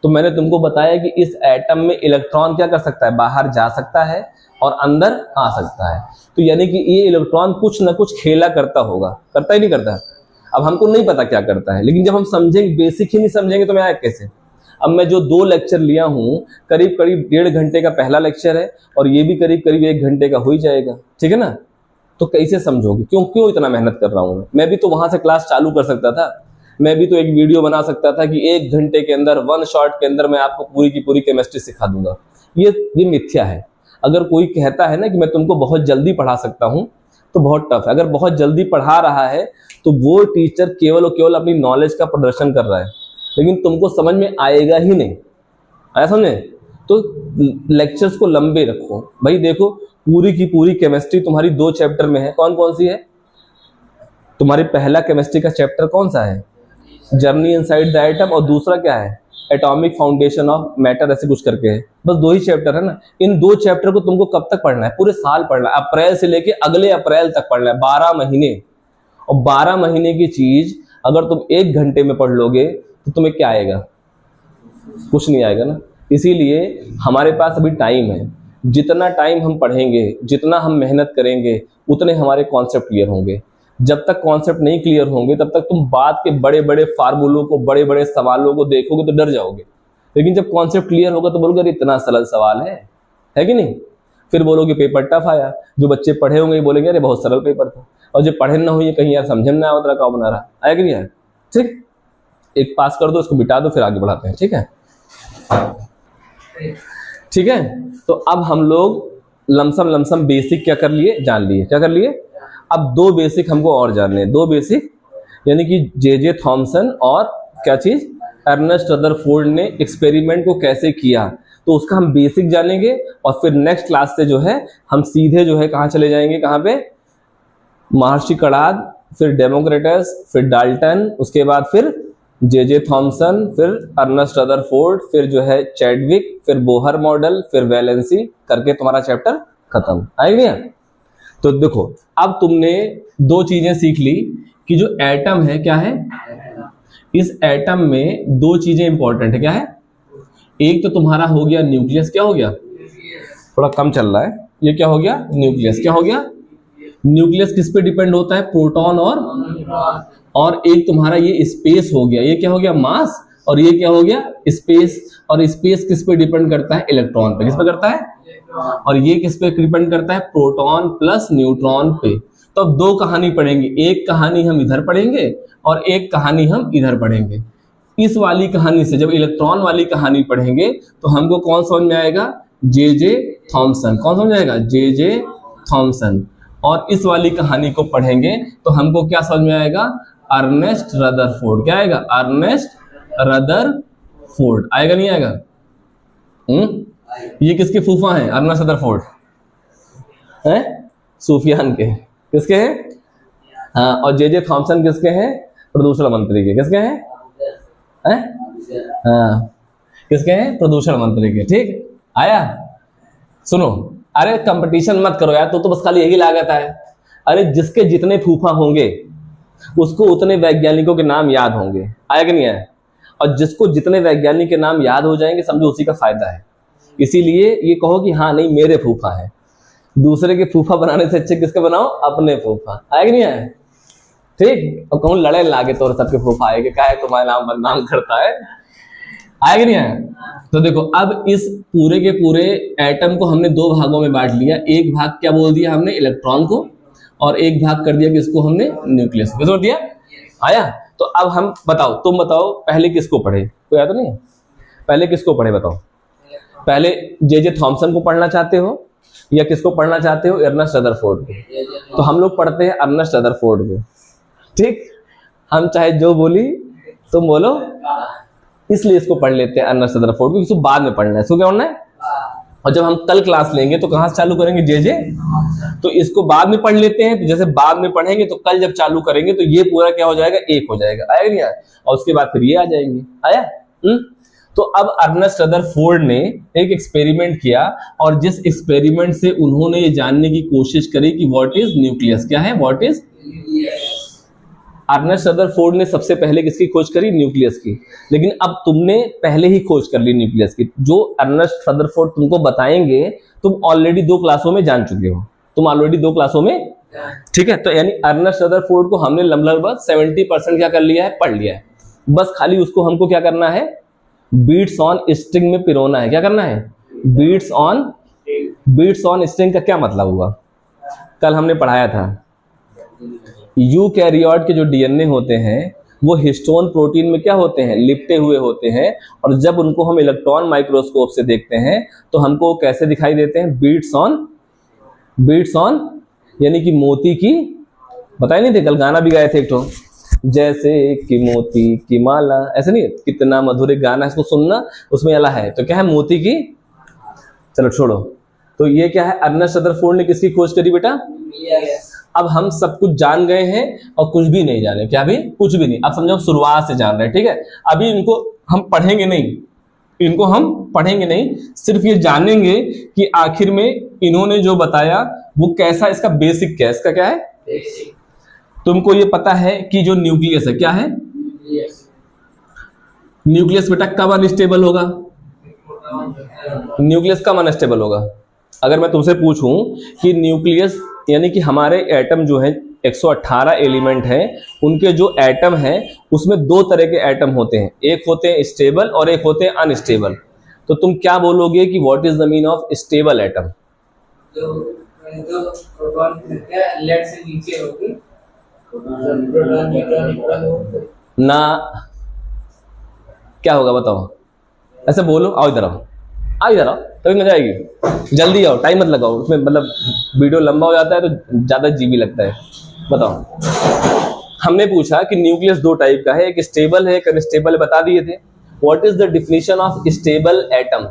तो मैंने तुमको बताया कि इस एटम में इलेक्ट्रॉन क्या कर सकता है, बाहर जा सकता है और अंदर आ सकता है। तो यानी कि ये इलेक्ट्रॉन कुछ न कुछ खेला करता होगा, करता ही नहीं करता? अब हमको नहीं पता क्या करता है, लेकिन जब हम समझेंगे, बेसिक ही नहीं समझेंगे तो मैं आया कैसे? अब मैं जो 2 लेक्चर लिया हूँ, करीब करीब 1.5 घंटे का पहला लेक्चर है और ये भी करीब करीब 1 घंटे का हो ही जाएगा, ठीक है ना। तो कैसे समझोगे, क्यों इतना मेहनत कर रहा हूँ? मैं भी तो वहां से क्लास चालू कर सकता था, मैं भी तो एक वीडियो बना सकता था कि 1 घंटे के अंदर, 1 शॉट के अंदर मैं आपको पूरी की पूरी केमिस्ट्री सिखा दूंगा। ये मिथ्या है। अगर कोई कहता है ना कि मैं तुमको बहुत जल्दी पढ़ा सकता हूँ, तो बहुत टफ है। अगर बहुत जल्दी पढ़ा रहा है तो वो टीचर केवल और केवल अपनी नॉलेज का प्रदर्शन कर रहा है, लेकिन तुमको समझ में आएगा ही नहीं। आया समझे? तो लेक्चर्स को लंबे रखो भाई। देखो पूरी की पूरी केमिस्ट्री तुम्हारी 2 चैप्टर में है। कौन कौन सी है तुम्हारी? पहला केमिस्ट्री का चैप्टर कौन सा है? जर्नी इनसाइड द एटम, और दूसरा क्या है? एटॉमिक फाउंडेशन ऑफ मैटर, ऐसे कुछ करके है। बस 2 ही चैप्टर है ना। इन 2 चैप्टर को तुमको कब तक पढ़ना है? पूरे साल पढ़ना है, अप्रैल से लेके अगले अप्रैल तक पढ़ना है, 12 महीने। और 12 महीने की चीज अगर तुम 1 घंटे में पढ़ लोगे तो तुम्हें क्या आएगा? कुछ नहीं आएगा ना। इसीलिए हमारे पास अभी टाइम है। जितना टाइम हम पढ़ेंगे, जितना हम मेहनत करेंगे, उतने हमारे कॉन्सेप्ट क्लियर होंगे। जब तक कॉन्सेप्ट नहीं क्लियर होंगे तब तक तुम बाद के बड़े बड़े फार्मूलों को, बड़े बड़े सवालों को देखोगे तो डर जाओगे। लेकिन जब कॉन्सेप्ट क्लियर होगा तो बोलोगे इतना सरल सवाल है कि नहीं? फिर बोलोगे पेपर टफ आया। जो बच्चे पढ़े होंगे बोलेंगे अरे बहुत सरल पेपर था, और जो पढ़े ना हुई कहीं यार समझ में ना आया क्या बना रहा। आया कि नहीं आया? ठीक, एक पास कर दो, इसको बिटा दो, फिर आगे बढ़ाते हैं। ठीक है, ठीक है। तो अब हम लोग लमसम बेसिक क्या कर लिए, जान लिए। क्या कर लिए? अब 2 बेसिक हमको और जानने हैं। 2 बेसिक यानी कि जे थॉमसन और क्या चीज, अर्नेस्ट रदरफोर्ड ने एक्सपेरिमेंट को कैसे किया, तो उसका हम बेसिक जानेंगे। और फिर नेक्स्ट क्लास से जो है हम सीधे जो है कहाँ चले जाएंगे, कहाँ पे? महर्षि कणाद, फिर डेमोक्रिटस, फिर डाल्टन, उसके बाद फिर जे थॉमसन, फिर अर्नेस्ट रदरफोर्ड, फिर जो है चैडविक, फिर बोहर मॉडल, फिर वैलेंसी, करके तुम्हारा चैप्टर खत्म। आएगा? तो देखो अब तुमने 2 चीजें सीख ली कि जो एटम है क्या है, इस एटम में 2 चीजें इंपॉर्टेंट है। क्या है? एक तो तुम्हारा हो गया न्यूक्लियस। क्या हो गया? थोड़ा कम चल रहा है। ये क्या हो गया? न्यूक्लियस। क्या हो गया? न्यूक्लियस किस पे डिपेंड होता है? प्रोटॉन और एक तुम्हारा ये स्पेस हो गया, ये क्या हो गया? मास, और ये क्या हो गया? स्पेस। और स्पेस किस पे डिपेंड करता है? इलेक्ट्रॉन पे। किस पे करता है? और ये किस पे डिपेंड करता है? प्रोटॉन प्लस न्यूट्रॉन पे। तो अब दो कहानी पढ़ेंगे, एक कहानी हम इधर पढ़ेंगे और एक कहानी हम इधर पढ़ेंगे। इस वाली कहानी से जब इलेक्ट्रॉन वाली कहानी पढ़ेंगे तो हमको कौन समझ में आएगा? J Thomson. कौन समझ आएगा? J Thomson. और इस वाली कहानी को पढ़ेंगे तो हमको क्या समझ में आएगा? Ernest Rutherford. क्या आएगा? Ernest Rutherford. आएगा नहीं आएगा? ये किसके फूफा हैं? अर्नेस्ट रदरफोर्ड हैं? सूफियान के। किसके हैं? हाँ। और जे थॉमसन किसके हैं? प्रदूषण मंत्री के। किसके हैं? हाँ, किसके हैं? प्रदूषण मंत्री के। ठीक आया? सुनो, अरे कंपटीशन मत करो यार, तो बस खाली यही लागत है। अरे जिसके जितने फूफा होंगे उसको उतने वैज्ञानिकों के नाम याद होंगे। आया कि नहीं आया? और जिसको जितने वैज्ञानिक के नाम याद हो जाएंगे समझो उसी का फायदा है। इसीलिए ये कहो कि हाँ नहीं मेरे फूफा है। दूसरे के फूफा बनाने से अच्छे किसके बनाओ? अपने फूफा। आया कि नहीं आया? ठीक। और कहूँ लड़े लागे तो सबके फूफा आए कि क्या है तुम्हारे नाम बदनाम करता है। आया कि नहीं आया? तो देखो अब इस पूरे के पूरे एटम को हमने दो भागों में बांट लिया। एक भाग क्या बोल दिया हमने? इलेक्ट्रॉन को। और एक भाग कर दिया किसको हमने? न्यूक्लियस को। किसको दिया? आया? तो अब हम बताओ, तुम बताओ पहले किसको पढ़े? कोई याद तो नहीं? पहले किसको पढ़े बताओ? पहले जे थॉमसन को पढ़ना चाहते हो या किसको पढ़ना चाहते हो? अर्नेस्ट रदरफोर्ड को। तो हम लोग पढ़ते हैं अर्नेस्ट रदरफोर्ड को। ठीक, हम चाहे जो बोली तुम बोलो, इसलिए इसको पढ़ लेते हैं अर्नेस्ट रदरफोर्ड को। इसको बाद में पढ़ना है। इसको क्या पढ़ना है? और जब हम कल क्लास लेंगे तो कहां से चालू करेंगे? जे। तो इसको बाद में पढ़ लेते हैं। तो जैसे बाद में पढ़ेंगे तो कल जब चालू करेंगे तो ये पूरा क्या हो जाएगा? एक हो जाएगा। आया नहीं आया? और उसके बाद फिर ये आ जाएंगे। आया? तो अब अर्नेस्ट रदरफोर्ड ने एक एक्सपेरिमेंट किया और जिस एक्सपेरिमेंट से उन्होंने ये जानने की कोशिश करी कि व्हाट इज न्यूक्लियस। क्या है? What is? अर्नेस्ट रदरफोर्ड ने सबसे पहले किसकी खोज करी? न्यूक्लियस की। लेकिन अब तुमने पहले ही खोज कर ली न्यूक्लियस की। जो अर्नेस्ट रदरफोर्ड तुमको बताएंगे तुम ऑलरेडी 2 क्लासों में जान चुके हो। तुम ऑलरेडी 2 क्लासों में, ठीक है? तो यानी अर्नेस्ट रदरफोर्ड को हमने लगभग 70% क्या कर लिया है? पढ़ लिया है। बस खाली उसको हमको क्या करना है? बीट्स ऑन स्ट्रिंग में पिरोना है। क्या करना है? बीट्स ऑन स्ट्रिंग का क्या मतलब हुआ? कल हमने पढ़ाया था यूकैरियोट के जो डीएनए होते हैं वो हिस्टोन प्रोटीन में क्या होते हैं? लिपटे हुए होते हैं। और जब उनको हम इलेक्ट्रॉन माइक्रोस्कोप से देखते हैं तो हमको कैसे दिखाई देते हैं? बीट्स ऑन यानी कि मोती की। बताए नहीं थे कल? गाना भी गाए थे एक तो, जैसे कि मोती की माला। ऐसे नहीं? कितना मधुर गाना, इसको सुनना, उसमें अला है। तो क्या है? मोती की। चलो छोड़ो। तो ये क्या है? अर्नेस्ट रदरफोर्ड ने किसकी खोज करी बेटा? अब हम सब कुछ जान गए हैं और कुछ भी नहीं जाने। क्या? भी कुछ भी नहीं। अब समझो शुरुआत से जान रहे हैं। ठीक है? अभी इनको हम पढ़ेंगे नहीं, सिर्फ ये जानेंगे कि आखिर में इन्होंने जो बताया वो कैसा, इसका बेसिक क्या है? इसका क्या है? बेसिक। तुमको ये पता है कि जो न्यूक्लियस है, क्या है? न्यूक्लियस बेटा कब अनस्टेबल होगा? न्यूक्लियस कब अनस्टेबल होगा? अगर मैं तुमसे पूछूं कि न्यूक्लियस यानी कि हमारे एटम जो है 118 एलिमेंट हैं, उनके जो एटम हैं उसमें 2 तरह के एटम होते हैं। एक होते हैं स्टेबल और एक होते हैं अनस्टेबल। तो तुम क्या बोलोगे कि what is the mean of stable atom? जो प्रोटॉन लेट से नीचे होगी, प्रोटॉन न्यूट्रॉन ना, क्या होगा बताओ? ऐसे बोलो। आओ इधर आओ, तभी मजा आएगी। जल्दी आओ, टाइम मत लगाओ उसमें, मतलब वीडियो लंबा हो जाता है तो ज्यादा जीबी लगता है। बताओ, हमने पूछा कि न्यूक्लियस 2 टाइप का है, एक स्टेबल है एक अनस्टेबल है, बता दिए थे। What is the definition of stable atom?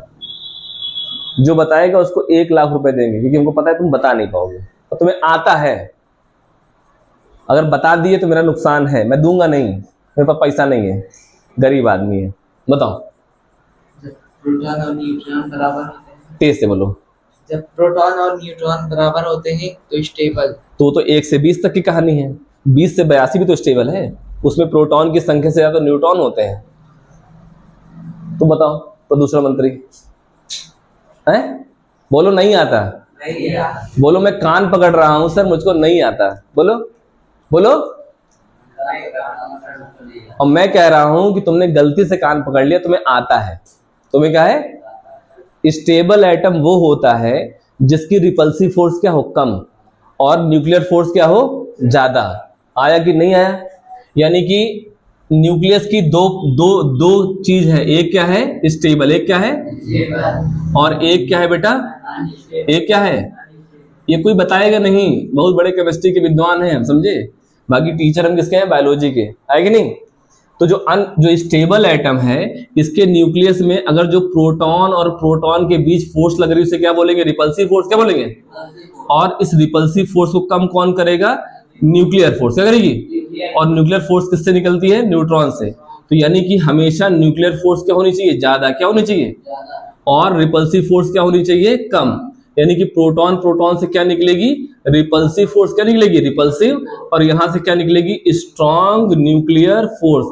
जो बताएगा उसको 1 लाख रुपए देंगे, क्योंकि हमको पता है तुम बता नहीं पाओगे और तुम्हें आता है। अगर बता दिए तो मेरा नुकसान है, मैं दूंगा नहीं, मेरे पास पैसा नहीं है, गरीब आदमी है। बताओ। प्रोटॉन और न्यूट्रॉन बराबर होते हैं। तेज से बोलो। जब प्रोटॉन और न्यूट्रॉन बराबर होते हैं तो स्टेबल। तो 1 से 20 तक की कहानी है। 20 से 82 भी तो स्टेबल है, उसमें प्रोटॉन की संख्या से ज्यादा न्यूट्रॉन होते हैं। तो बताओ प्रदूषण मंत्री हैं? बोलो नहीं आता। बोलो मैं कान पकड़ रहा हूं सर, मुझको नहीं आता। बोलो बोलो। और मैं कह रहा हूं कि तुमने गलती से कान पकड़ लिया, तुम्हें आता है। तुम्हें क्या है? स्टेबल एटम वो होता है जिसकी रिपल्सिव फोर्स क्या हो? कम, और न्यूक्लियर फोर्स क्या हो? ज्यादा। आया कि नहीं आया? यानी कि न्यूक्लियस की दो चीज है, एक क्या है? स्टेबल, एक क्या है? और एक क्या है बेटा? एक क्या है? ये कोई बताएगा नहीं, बहुत बड़े केमिस्ट्री के विद्वान हैं हम, समझे? बाकी टीचर हम किसके हैं? बायोलॉजी के, है कि नहीं? तो जो स्टेबल एटम है, इसके न्यूक्लियस में अगर जो प्रोटॉन और प्रोटॉन के बीच फोर्स लग रही है उसे क्या बोलेंगे? Repulsive force. क्या बोलेंगे? और इस रिपल्सिव फोर्स को कम कौन करेगा? Nuclear force. क्या करेगी? और न्यूक्लियर फोर्स किससे निकलती है? न्यूट्रॉन से। तो यानी कि हमेशा न्यूक्लियर फोर्स क्या होनी चाहिए? ज्यादा। क्या होनी चाहिए? और रिपल्सिव फोर्स क्या होनी चाहिए? कम। यानी कि प्रोटॉन से क्या निकलेगी? Repulsive force. क्या निकलेगी? रिपल्सिव। और यहां से क्या निकलेगी? Strong nuclear force.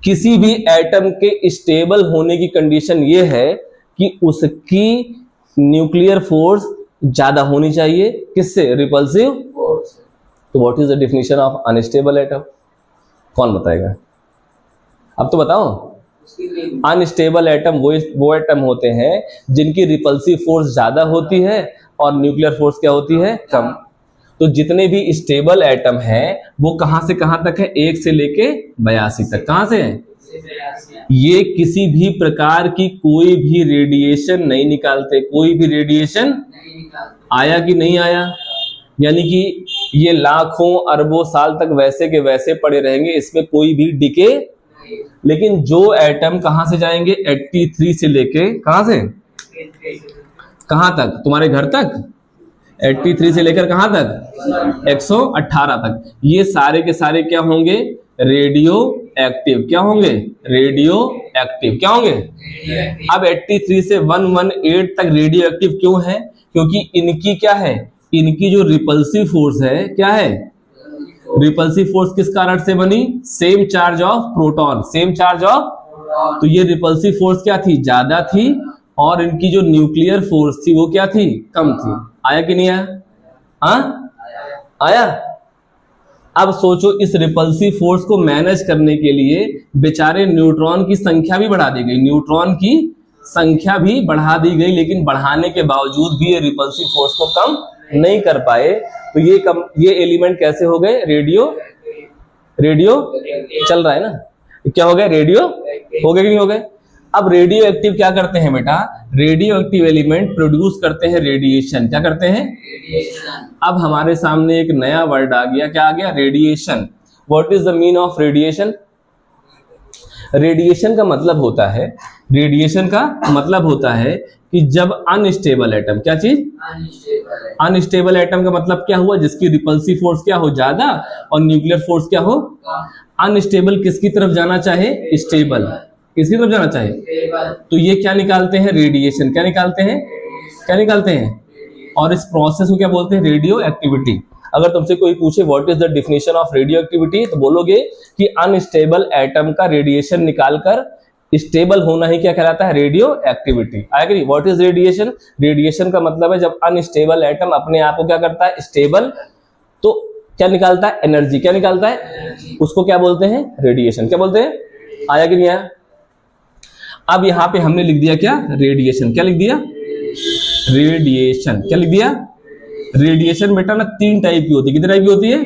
किसी भी एटम के स्टेबल होने की कंडीशन ये है कि उसकी न्यूक्लियर फोर्स ज्यादा होनी चाहिए। किससे? Repulsive force. तो what is the definition of unstable atom? कौन बताएगा? अब तो बताओ। अनस्टेबल एटम वो एटम होते हैं जिनकी रिपल्सिव फोर्स ज्यादा होती है और न्यूक्लियर फोर्स क्या होती है? कम। तो जितने भी स्टेबल एटम हैं वो कहां से कहां तक है? 1 से लेके 82 तक। कहां से है? ये किसी भी प्रकार की कोई भी रेडिएशन नहीं निकालते। कोई भी रेडिएशन आया कि नहीं आया? यानी कि ये लाखों अरबों साल तक वैसे के वैसे पड़े रहेंगे, इसमें कोई भी डिके। लेकिन जो एटम कहां से जाएंगे? 83 से लेके कहां से कहां तक? तुम्हारे घर तक। 83 से लेकर कहां तक? 118 तक। ये सारे के सारे क्या होंगे? Radio active. क्या होंगे? Radio active. क्या होंगे? अब 83 से 118 तक रेडियो एक्टिव क्यों है? क्योंकि इनकी क्या है? इनकी जो रिपल्सिव फोर्स है, क्या है? रिपल्सिव फोर्स किस कारण से बनी? Same charge of proton. Same charge of. तो ये रिपल्सिव फोर्स क्या थी? ज्यादा थी। और इनकी जो न्यूक्लियर फोर्स थी वो क्या थी? कम थी। आया कि नहीं आया? हाँ आया। अब सोचो, इस रिपल्सिव फोर्स को मैनेज करने के लिए बेचारे न्यूट्रॉन की संख्या भी बढ़ा दी गई। न्यूट्रॉन की संख्या भी बढ़ा दी गई, लेकिन बढ़ाने के बावजूद भी ये रिपल्सिव फोर्स को कम नहीं कर पाए। तो ये एलिमेंट कैसे हो गए? रेडियो चल रहा है ना? क्या हो गए? रेडियो हो गए कि नहीं हो गए? अब रेडियो एक्टिव क्या करते हैं बेटा? रेडियो एक्टिव एलिमेंट प्रोड्यूस करते हैं रेडिएशन। क्या करते हैं? अब हमारे सामने एक नया वर्ड आ गया। क्या आ गया? Radiation. What is the mean of radiation? Radiation का मतलब होता है, रेडिएशन का मतलब होता है कि जब अनस्टेबल एटम, क्या चीज? अनस्टेबल एटम का मतलब क्या हुआ? जिसकी रिपल्सिव फोर्स क्या हो? ज्यादा, और न्यूक्लियर फोर्स क्या हो? अनस्टेबल किसकी तरफ जाना चाहे? स्टेबल। किसकी तरफ जाना चाहे? तो ये क्या निकालते हैं? रेडिएशन। क्या निकालते हैं? क्या निकालते हैं? और इस प्रोसेस को क्या बोलते हैं? Radioactivity. अगर तुमसे कोई पूछे what is the definition of radioactivity, तो बोलोगे कि अनस्टेबल एटम का रेडिएशन निकालकर स्टेबल होना ही क्या कहलाता है? Radioactivity. आएगा? What is radiation? रेडिएशन का मतलब है जब अनस्टेबल एटम अपने आप को क्या करता है? स्टेबल, तो क्या निकालता है? एनर्जी। क्या निकालता है? उसको क्या बोलते हैं? रेडिएशन। क्या बोलते हैं? आया कि नहीं आया? अब यहां पे हमने लिख दिया क्या? रेडिएशन। क्या लिख दिया? रेडिएशन। क्या लिख दिया? रेडिएशन बेटा ना 3 टाइप की होती है। कितने टाइप की होती है?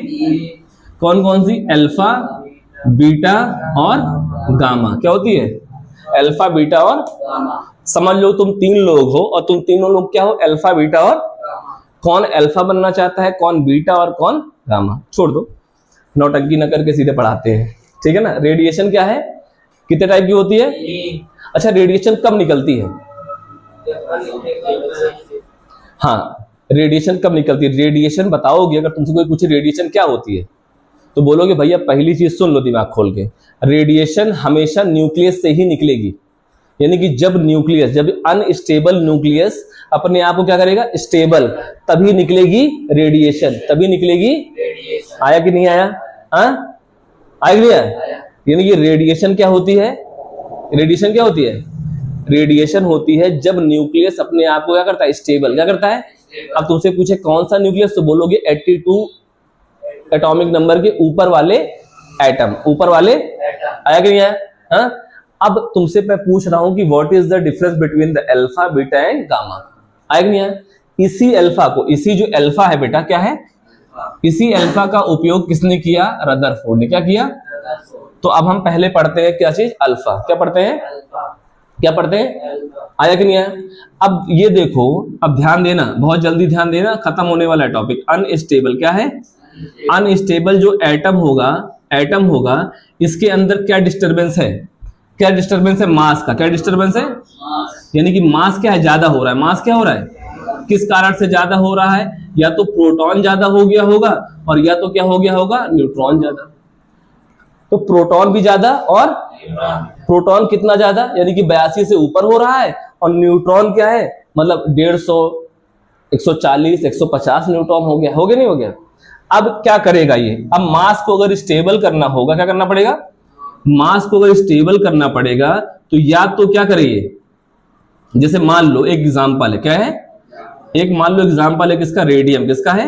कौन कौन सी? अल्फा, बीटा और गामा। क्या होती है? अल्फा, बीटा और गामा। समझ लो तुम 3 लोग हो और तुम तीनों लोग क्या हो? अल्फा, बीटा और कौन अल्फा बनना चाहता है, कौन बीटा और कौन गामा। छोड़ दो, नौटंकी न करके सीधे पढ़ाते हैं, ठीक है ना। रेडिएशन क्या है? कितने टाइप की होती है? अच्छा, रेडिएशन कब निकलती है? हाँ, रेडिएशन कब निकलती है? रेडिएशन बताओगे, अगर तुमसे कोई पूछे रेडिएशन क्या होती है तो बोलोगे भैया पहली चीज सुन लो दिमाग खोल के, रेडिएशन हमेशा न्यूक्लियस से ही निकलेगी। यानी कि जब अनस्टेबल न्यूक्लियस अपने आप को क्या करेगा? स्टेबल, तभी निकलेगी रेडिएशन, तभी निकलेगी। आया कि नहीं आया? हाँ आया कि नहीं आया? यानी कि रेडिएशन क्या होती है? रेडिएशन क्या होती है? रेडिएशन होती है जब न्यूक्लियस अपने आप को क्या करता है? स्टेबल। क्या करता है? अब तुमसे पूछे कौन सा न्यूक्लियस, तो बोलोगे 82 एटॉमिक नंबर के ऊपर वाले एटम, ऊपर वाले आया कि नहीं आया? हाँ? अब तुमसे मैं पूछ रहा हूं कि what is the difference between the alpha, beta and gamma, आया कि नहीं आया? इसी अल्फा को, इसी जो अल्फा है बेटा क्या है, इसी अल्फा का उपयोग किसने किया? रदरफोर्ड ने। क्या किया? तो अब हम पहले पढ़ते हैं क्या चीज? अल्फा। क्या पढ़ते हैं? क्या पढ़ते हैं? आया कि नहीं आया? अब ये देखो, अब ध्यान देना, बहुत जल्दी ध्यान देना, खत्म होने वाला है टॉपिक। अनस्टेबल क्या है? अनस्टेबल जो एटम होगा इसके अंदर क्या डिस्टरबेंस है? क्या डिस्टरबेंस है? मास का। क्या डिस्टरबेंस है? यानी कि मास क्या है? ज्यादा हो रहा है। मास क्या हो रहा है? किस कारण से ज्यादा हो रहा है? या तो प्रोटॉन ज्यादा हो गया होगा, और या तो क्या हो गया होगा? न्यूट्रॉन ज्यादा। तो प्रोटॉन भी ज्यादा, और प्रोटॉन कितना ज्यादा? यानी कि 82 से ऊपर हो रहा है, और न्यूट्रॉन क्या है? मतलब 150, 140, 150 न्यूट्रॉन हो गया। नहीं हो गया? अब क्या करेगा ये? अब मास को अगर स्टेबल करना होगा, क्या करना पड़ेगा? मास को अगर स्टेबल करना पड़ेगा तो या तो क्या करिए, जैसे मान लो एक एग्जांपल है, क्या है? एक मान लो एग्जांपल है किसका? रेडियम। किसका है?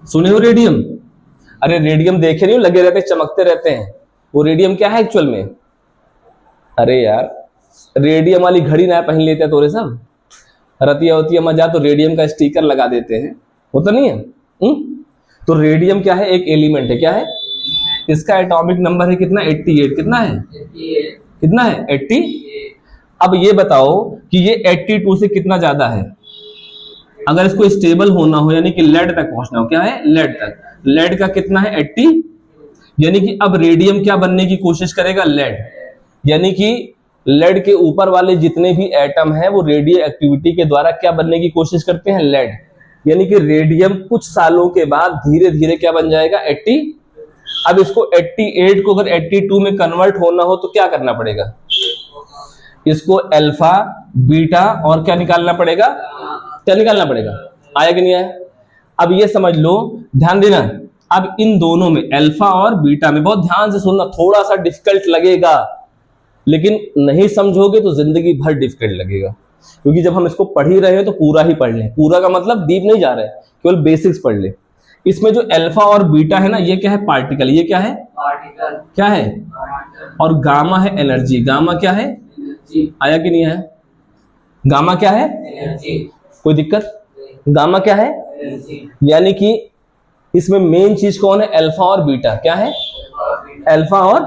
सुने हो रेडियम? अरे रेडियम देखे नहीं हो, लगे रहते, चमकते रहते हैं। वो रेडियम क्या है एक्चुअल में? अरे यार, रेडियम वाली घड़ी ना पहन लेते हैं तोरे सब, रतिया होतिया मजा, तो रेडियम का स्टिकर लगा देते हैं, होता नहीं है? तो रेडियम क्या है? एक एलिमेंट है। क्या है? इसका एटॉमिक नंबर है कितना? 88। कितना है? 88। कितना है? 80। अब ये बताओ कि ये 82 से कितना ज्यादा है? अगर इसको स्टेबल होना हो, यानी कि लेड तक पहुंचना हो, क्या है? लेड तक। लेड का कितना है? 80। यानी कि अब रेडियम क्या बनने की कोशिश करेगा? लेड। यानी कि लेड के ऊपर वाले जितने भी एटम हैं वो रेडियो एक्टिविटी के द्वारा क्या बनने की कोशिश करते हैं? लेड। यानी कि रेडियम कुछ सालों के बाद धीरे धीरे क्या बन जाएगा? 80। अब इसको 88 को अगर 82 में कन्वर्ट होना हो तो क्या करना पड़ेगा? इसको अल्फा, बीटा और क्या निकालना पड़ेगा? क्या निकालना पड़ेगा? आया कि नहीं आया? अब ये समझ लो, ध्यान देना, अब इन दोनों में अल्फा और बीटा में, बहुत ध्यान से सुनना, थोड़ा सा डिफिकल्ट लगेगा, लेकिन नहीं समझोगे तो जिंदगी भर डिफिकल्ट लगेगा, क्योंकि जब हम इसको पढ़ ही रहे हैं तो पूरा ही पढ़ लें। पूरा का मतलब डीप नहीं जा रहा है, केवल बेसिक्स पढ़ ले। इसमें जो अल्फा और बीटा है ना, ये क्या है? पार्टिकल। ये क्या है? पार्टिकल। क्या है? और गामा है एनर्जी। गामा क्या है? एनर्जी। आया कि नहीं आया? गामा क्या है? एनर्जी। कोई दिक्कत? गामा क्या है? एनर्जी। यानी कि इसमें मेन चीज कौन है? अल्फा और बीटा। क्या है? अल्फा और।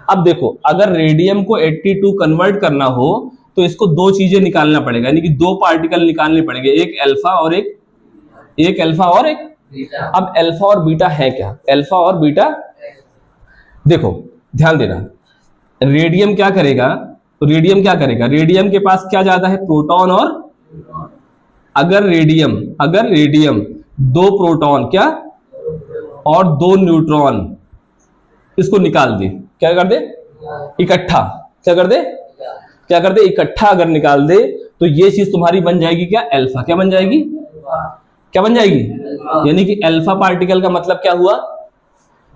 अब देखो, अगर रेडियम को 82 कन्वर्ट करना हो तो इसको दो चीजें निकालना पड़ेगा, यानी कि दो पार्टिकल निकालने पड़ेंगे, एक अल्फा और एक अल्फा और एक। अब अल्फा और बीटा है क्या? अल्फा और बीटा, देखो ध्यान देना, रेडियम क्या करेगा? तो रेडियम क्या करेगा? रेडियम के पास क्या ज्यादा है? प्रोटॉन और। अगर रेडियम दो प्रोटॉन क्या और दो न्यूट्रॉन इसको निकाल दे, क्या कर दे? इकट्ठा। क्या कर दे? क्या कर दे? इकट्ठा अगर निकाल दे तो ये चीज तुम्हारी बन जाएगी क्या? अल्फा। क्या बन जाएगी? क्या बन जाएगी? यानी कि अल्फा पार्टिकल का मतलब क्या हुआ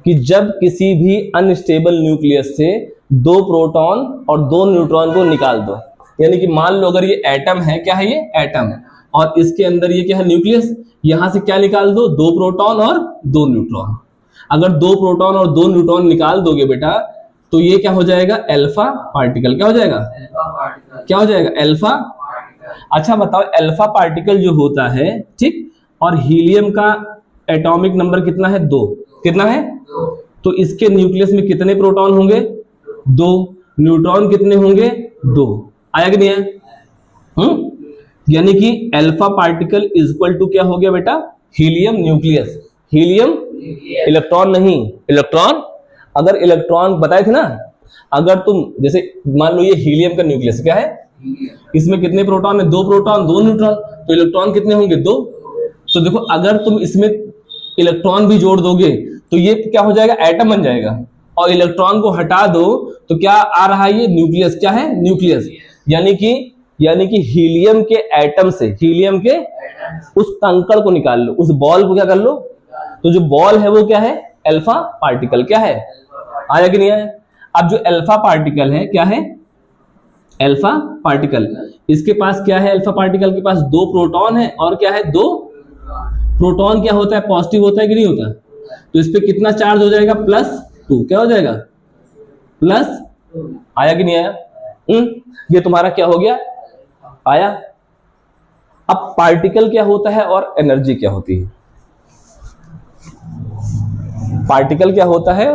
कि जब किसी भी अनस्टेबल न्यूक्लियस से दो प्रोटॉन और दो न्यूट्रॉन को निकाल दो, यानी कि मान लो अगर ये एटम है, क्या है? ये एटम, और इसके अंदर ये क्या है? न्यूक्लियस। यहां से क्या निकाल दो? दो प्रोटॉन और दो न्यूट्रॉन। अगर दो प्रोटॉन और दो न्यूट्रॉन निकाल दोगे बेटा तो ये क्या हो जाएगा? Alpha particle. क्या हो जाएगा? क्या हो जाएगा? अल्फा। अच्छा बताओ, अल्फा पार्टिकल जो होता है, ठीक, और हीलियम का एटॉमिक नंबर कितना है? 2। कितना है? 2। तो इसके न्यूक्लियस में कितने प्रोटॉन होंगे? 2। न्यूट्रॉन कितने होंगे? 2। आया कि नहीं आया? यानी कि alpha particle is equal to क्या हो गया बेटा? Helium nucleus. हीलियम इलेक्ट्रॉन नहीं, इलेक्ट्रॉन। अगर इलेक्ट्रॉन बताए थे ना, अगर तुम जैसे मान लो ये हीलियम का न्यूक्लियस क्या है, इसमें कितने प्रोटॉन है? 2 प्रोटॉन 2 न्यूट्रॉन, तो इलेक्ट्रॉन कितने होंगे? 2। तो देखो, अगर तुम इसमें इलेक्ट्रॉन भी जोड़ दोगे तो ये क्या हो जाएगा? एटम बन जाएगा। और इलेक्ट्रॉन को हटा दो तो क्या आ रहा है? ये न्यूक्लियस। क्या है? न्यूक्लियस। यानी कि हीलियम के एटम से, हीलियम के उस कंकड़ को निकाल लो, उस बॉल को क्या कर लो? तो जो बॉल है वो क्या है? Alpha particle. क्या है? आया कि नहीं आया? अब जो अल्फा पार्टिकल है क्या है? Alpha particle. इसके पास क्या है, अल्फा पार्टिकल के पास 2 प्रोटॉन है और क्या है 2 प्रोटॉन। क्या होता है, पॉजिटिव होता है कि नहीं होता? तो इस पे कितना चार्ज हो जाएगा, +2। क्या हो जाएगा, प्लस, आया कि नहीं आया? ये तुम्हारा क्या हो गया, आया। अब पार्टिकल क्या होता है और एनर्जी क्या होती है? पार्टिकल क्या होता है,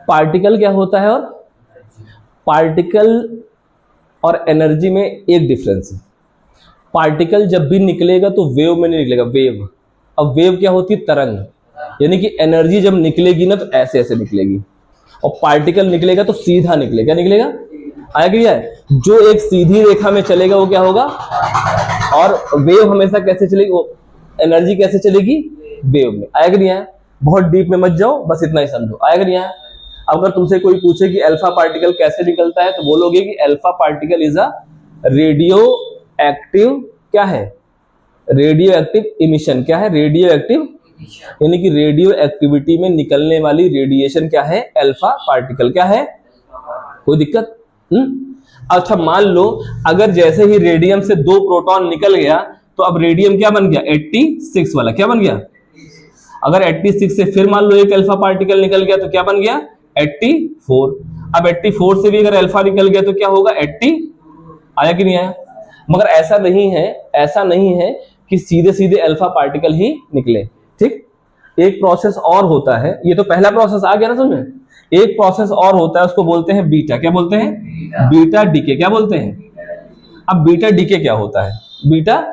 पार्टिकल क्या होता है, और पार्टिकल और एनर्जी में एक डिफरेंस है। पार्टिकल जब भी निकलेगा तो वेव में नहीं निकलेगा, वेव। अब वेव क्या होती है, तरंग। यानी कि एनर्जी जब निकलेगी ना तो ऐसे ऐसे निकलेगी, और पार्टिकल निकलेगा तो सीधा निकलेगा। क्या निकलेगा, आया कि है? जो एक सीधी रेखा में चलेगा वो क्या होगा, और वेव हमेशा कैसे चलेगी, वो एनर्जी कैसे चलेगी, वेव में। आया कि नहीं आया? बहुत डीप में मत जाओ, बस इतना ही समझो। आया कि नहीं आया? अगर तुमसे कोई पूछे कि अल्फा पार्टिकल कैसे निकलता है, तो बोलोगे कि alpha particle is a radio active, क्या है, रेडियो एक्टिव इमिशन। क्या है, रेडियो एक्टिव, यानी कि रेडियो एक्टिविटी में निकलने वाली रेडिएशन क्या है, अल्फा पार्टिकल। क्या है, कोई दिक्कत? अच्छा, मान लो अगर जैसे ही रेडियम से 2 प्रोटॉन निकल गया तो अब रेडियम क्या बन गया, 86 वाला। क्या बन गया? अगर 86 से फिर मान लो एक अल्फा पार्टिकल निकल गया तो क्या बन गया, 84। अब 84 से भी अगर अल्फा निकल गया तो क्या होगा, 80। आया कि नहीं आया? मगर ऐसा नहीं है, ऐसा नहीं है कि सीधे सीधे अल्फा पार्टिकल ही निकले। ठीक, एक प्रोसेस और होता है। ये तो पहला प्रोसेस आ गया ना समझ में। एक प्रोसेस और होता है, उसको बोलते हैं बीटा। क्या बोलते हैं, बीटा डीके। क्या बोलते हैं? अब बीटा डीके क्या होता है, बीटा,